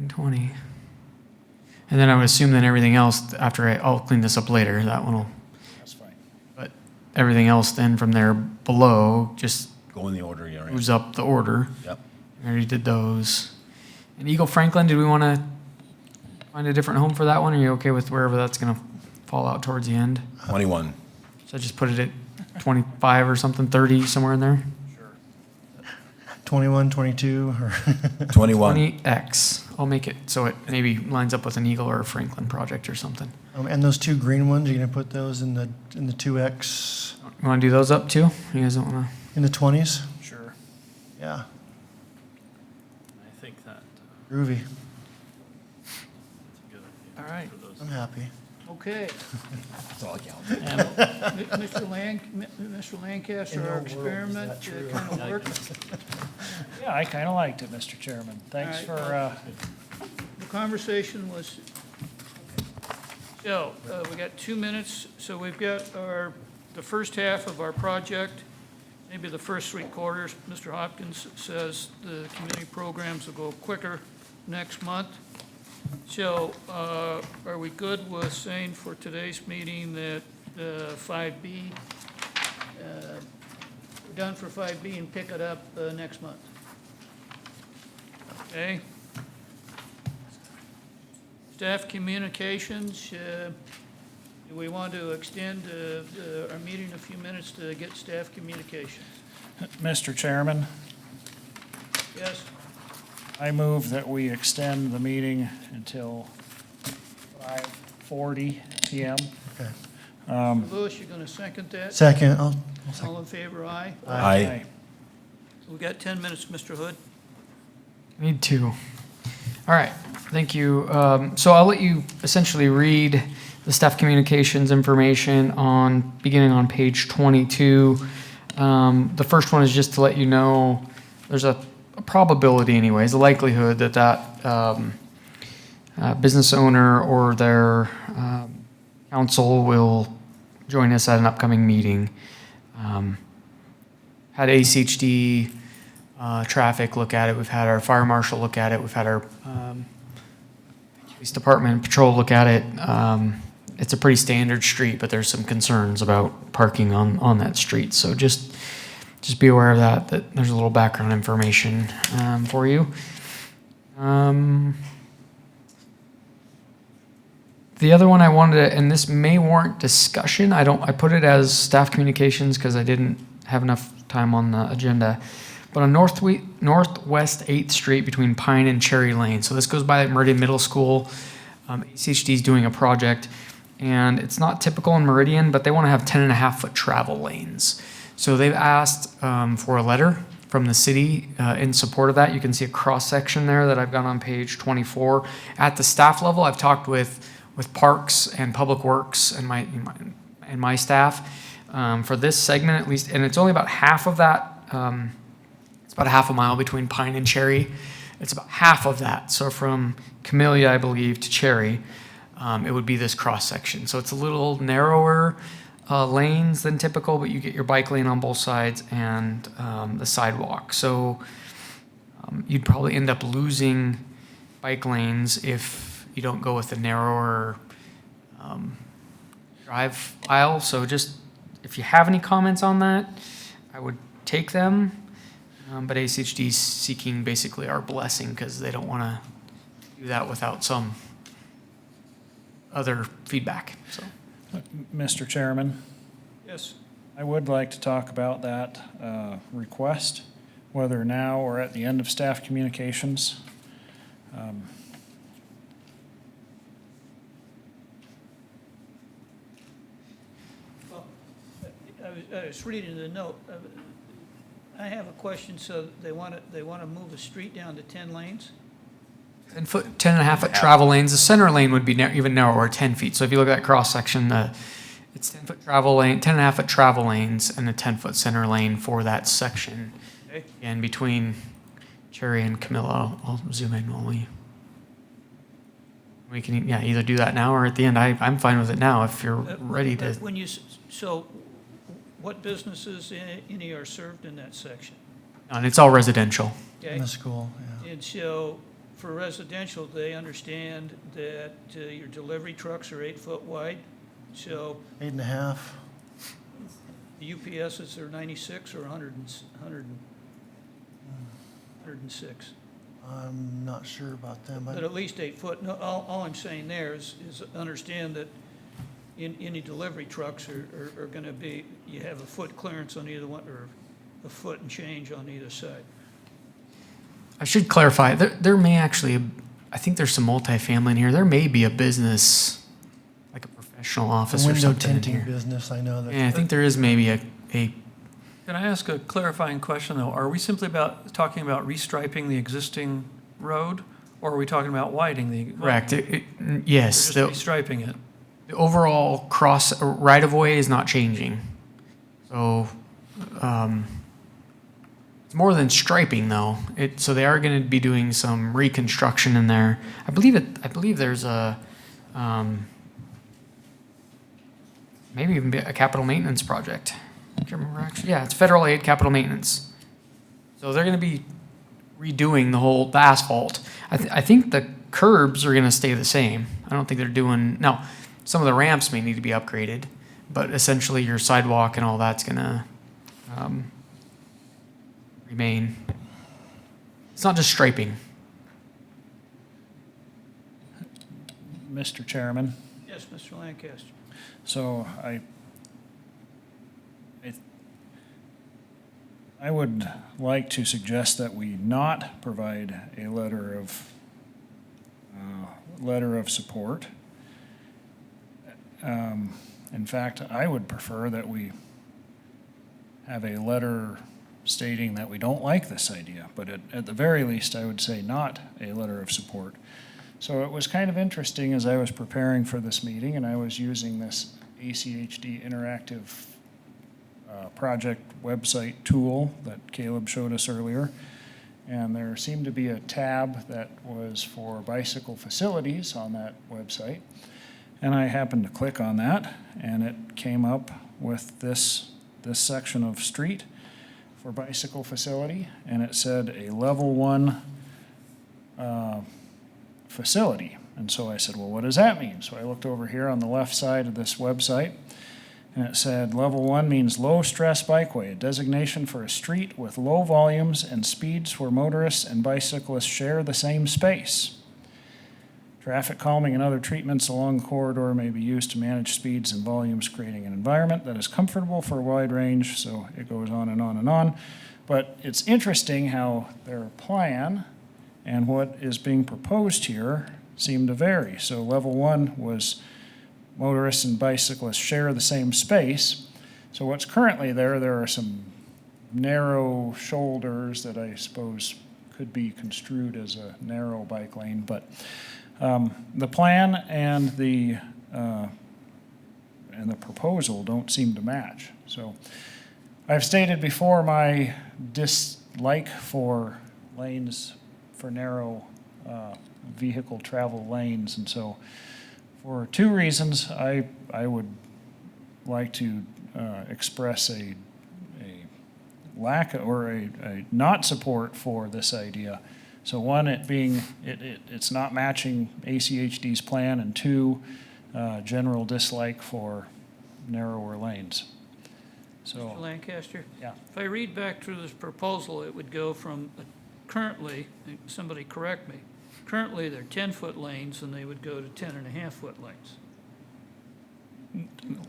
20. And then I would assume then everything else, after I'll clean this up later, that one will, That's fine. but everything else then from there below just Go in the order you're in. moves up the order. Yep. I already did those. And Eagle Franklin, did we want to find a different home for that one? Are you okay with wherever that's going to fall out towards the end? 21. So I just put it at 25 or something, 30, somewhere in there? 21, 22, or 21. 20X. I'll make it so it maybe lines up with an Eagle or a Franklin project or something. and those two green ones, you're gonna put those in the 2X, You want to do those up too? You guys don't want to? in the 20s? Sure. Yeah, I think that, groovy. that's a good idea. All right. for those. I'm happy. okay. That's all I count. Mr. Lancaster, our experiment kind of worked. Yeah, I kind of liked it, Mr. Chairman. Thanks All for, The conversation was, so, we got 2 minutes, so we've got the first half of our project, maybe the first 3 quarters. Mr. Hopkins says the community programs will go quicker next month. So, are we good with saying for today's meeting that 5B, we're done for 5B and pick it up next month? Okay? Staff communications, do we want to extend our meeting a few minutes to get staff communications? Mr. Chairman, Yes? I move that we extend the meeting until 5:40 PM. Okay. Lewis, you're going to second that? Second, I'll All in favor, aye? Aye. We got 10 minutes, Mr. Hood. Need two. All right, thank you. So I'll let you essentially read the staff communications information beginning on page 22. The first one is just to let you know, there's a probability anyways, a likelihood that business owner or their council will join us at an upcoming meeting. Had ACHD traffic look at it. We've had our fire marshal look at it. We've had our police department patrol look at it. It's a pretty standard street, but there's some concerns about parking on that street. So just just be aware of that, that there's a little background information for you. The other one I wanted to, and this may warrant discussion, I put it as staff communications because I didn't have enough time on the agenda. But on Northwest 8th Street between Pine and Cherry Lane. So this goes by Meridian Middle School. ACHD is doing a project, and it's not typical in Meridian, but they want to have 10.5-foot travel lanes. So they've asked for a letter from the city in support of that. You can see a cross-section there that I've got on page 24. At the staff level, I've talked with Parks and Public Works and my staff for this segment at least, and it's only about half of that. It's about a half a mile between Pine and Cherry. It's about half of that. So from Camellia, I believe, to Cherry, it would be this cross-section. So it's a little narrower lanes than typical, but you get your bike lane on both sides and the sidewalk. So you'd probably end up losing bike lanes if you don't go with the narrower drive aisle. So just if you have any comments on that, I would take them. But ACHD is seeking basically our blessing because they don't want to do that without some other feedback. So, Mr. Chairman, Yes. I would like to talk about that request, whether now or at the end of staff communications. Well, I was reading the note. I have a question. So they want to move the street down to 10 lanes? 10.5-foot travel lanes. The center lane would be even narrower, 10 feet. So if you look at that cross section, it's 10-foot travel lane, 10.5-foot travel lanes, and a 10-foot center lane for that section. Okay. And between Cherry and Camilla, I'll zoom in while we can either do that now or at the end. I'm fine with it now if you're ready to. When you so, what businesses any are served in that section? And it's all residential. Okay. In the school, yeah. And so, for residential, they understand that your delivery trucks are 8 foot wide. So 8.5. the UPSs are 96 or 106. I'm not sure about them. But at least 8 foot. No, all I'm saying there is understand that in any delivery trucks are going to be, you have a foot clearance on either one, or a foot and change on either side. I should clarify, there may actually, I think there's some multifamily in here. There may be a business, like a professional office or Window something in tinting here. business, I know that. Yeah, I think there is maybe a Can I ask a clarifying question, though? Are we simply talking about restriping the existing road, or are we talking about widening the? correct. Yes, Just restriping it. the overall cross right-of-way is not changing. So, it's more than striping, though. So they are going to be doing some reconstruction in there. I believe there's a, maybe even a capital maintenance project. I can't remember actually. Yeah, it's federal aid capital maintenance. So they're going to be redoing the asphalt. I think the curbs are going to stay the same. I don't think they're doing, now, some of the ramps may need to be upgraded, but essentially your sidewalk and all that's going to remain. It's not just striping. Mr. Chairman, Yes, Mr. Lancaster. so I would like to suggest that we not provide a letter of support. In fact, I would prefer that we have a letter stating that we don't like this idea, but at the very least, I would say not a letter of support. So it was kind of interesting as I was preparing for this meeting, and I was using this ACHD interactive project website tool that Caleb showed us earlier. And there seemed to be a tab that was for bicycle facilities on that website. And I happened to click on that, and it came up with this section of street for bicycle facility, and it said a level 1 facility. And so I said, well, what does that mean? So I looked over here on the left side of this website, And it said, level 1 means low-stress bikeway, a designation for a street with low volumes and speeds where motorists and bicyclists share the same space. Traffic calming and other treatments along the corridor may be used to manage speeds and volumes, creating an environment that is comfortable for a wide range. So it goes on and on and on. But it's interesting how their plan and what is being proposed here seem to vary. So level 1 was motorists and bicyclists share the same space. So what's currently there are some narrow shoulders that I suppose could be construed as a narrow bike lane, but the plan and the proposal don't seem to match. So I've stated before my dislike for lanes, for narrow vehicle travel lanes, and so for two reasons, I would like to express a lack or a not support for this idea. So one, it being it's not matching ACHD's plan, and two, general dislike for narrower lanes. So, Mr. Lancaster? yeah. If I read back through this proposal, it would go from currently, somebody correct me, currently they're 10-foot lanes and they would go to 10.5-foot lanes.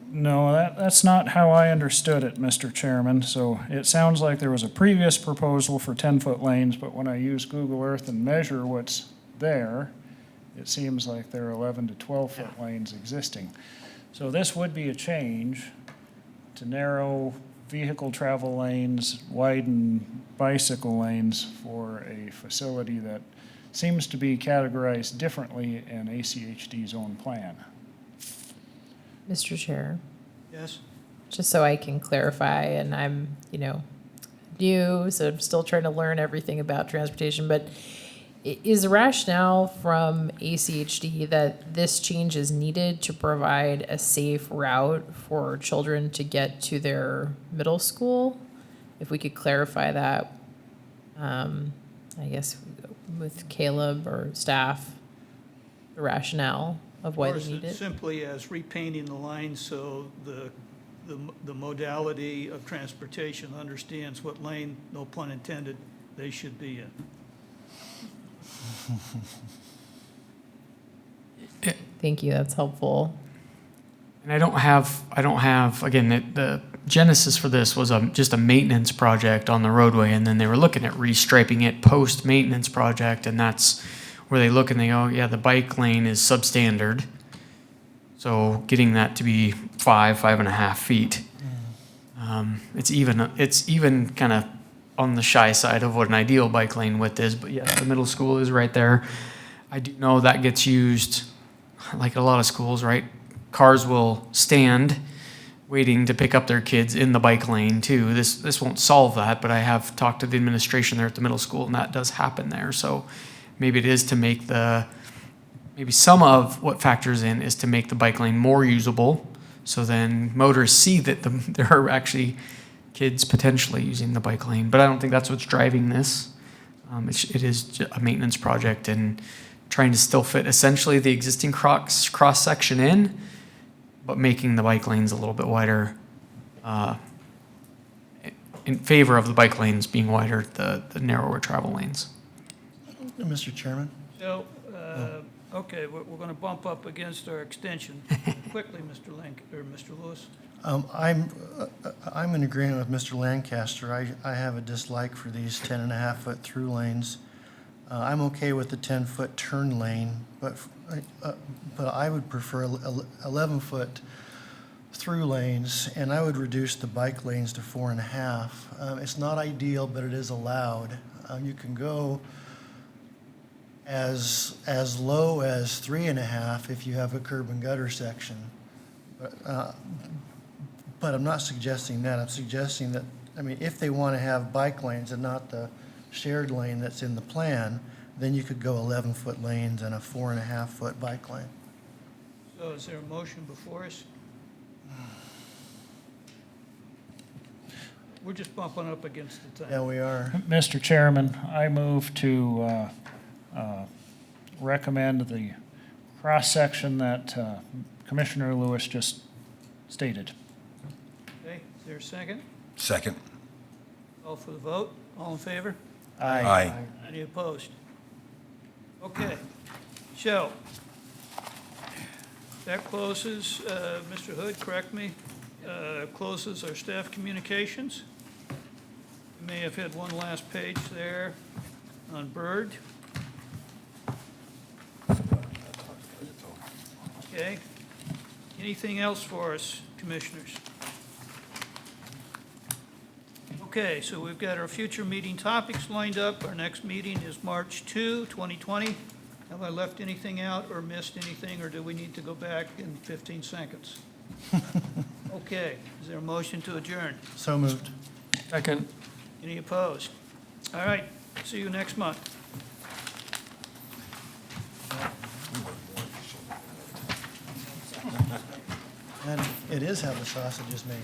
No, that's not how I understood it, Mr. Chairman. So it sounds like there was a previous proposal for 10-foot lanes, but when I use Google Earth and measure what's there, it seems like there are 11 to 12-foot lanes existing. So this would be a change to narrow vehicle travel lanes, widen bicycle lanes for a facility that seems to be categorized differently in ACHD's own plan. Mr. Chair, Yes? just so I can clarify, and I'm, new, so I'm still trying to learn everything about transportation, but is the rationale from ACHD that this change is needed to provide a safe route for children to get to their middle school? If we could clarify that, I guess with Caleb or staff, the rationale of why Or they is need it it? simply as repainting the lines so the modality of transportation understands what lane, no pun intended, they should be in? Thank you, that's helpful. And I don't have, again, the genesis for this was just a maintenance project on the roadway, and then they were looking at restriping it post-maintenance project, and that's where they look and they go, yeah, the bike lane is substandard. So getting that to be 5.5 feet. It's even kind of on the shy side of what an ideal bike lane width is, but yes, the middle school is right there. I do know that gets used, like a lot of schools, right? Cars will stand waiting to pick up their kids in the bike lane too. This won't solve that, but I have talked to the administration there at the middle school, and that does happen there. So maybe it is to make maybe some of what factors in is to make the bike lane more usable, so then motorists see that there are actually kids potentially using the bike lane. But I don't think that's what's driving this. It is a maintenance project and trying to still fit essentially the existing cross section in, but making the bike lanes a little bit wider, in favor of the bike lanes being wider, the narrower travel lanes. Mr. Chairman? So, okay, we're going to bump up against our extension. Quickly, Mr. Lewis. I'm in agreement with Mr. Lancaster. I have a dislike for these 10.5-foot through lanes. I'm okay with the 10-foot turn lane, but I would prefer 11-foot through lanes, and I would reduce the bike lanes to 4.5. It's not ideal, but it is allowed. You can go as low as 3.5 if you have a curb and gutter section. But I'm not suggesting that. I'm suggesting that, if they want to have bike lanes and not the shared lane that's in the plan, then you could go 11-foot lanes and a 4.5-foot bike lane. So is there a motion before us? We're just bumping up against the time. Yeah, we are. Mr. Chairman, I move to recommend the cross-section that Commissioner Lewis just stated. there a second? Second. Call for the vote. All in favor? Aye. Any opposed? Okay, so that closes, Mr. Hood, correct me, closes our staff communications. We may have had one last page there on Bird. Okay. Anything else for us, commissioners? Okay, so we've got our future meeting topics lined up. Our next meeting is March 2, 2020. Have I left anything out or missed anything, or do we need to go back in 15 seconds? Okay, is there a motion to adjourn? So moved. Second. Any opposed? All right, see you next month. And it is how the sausage is made.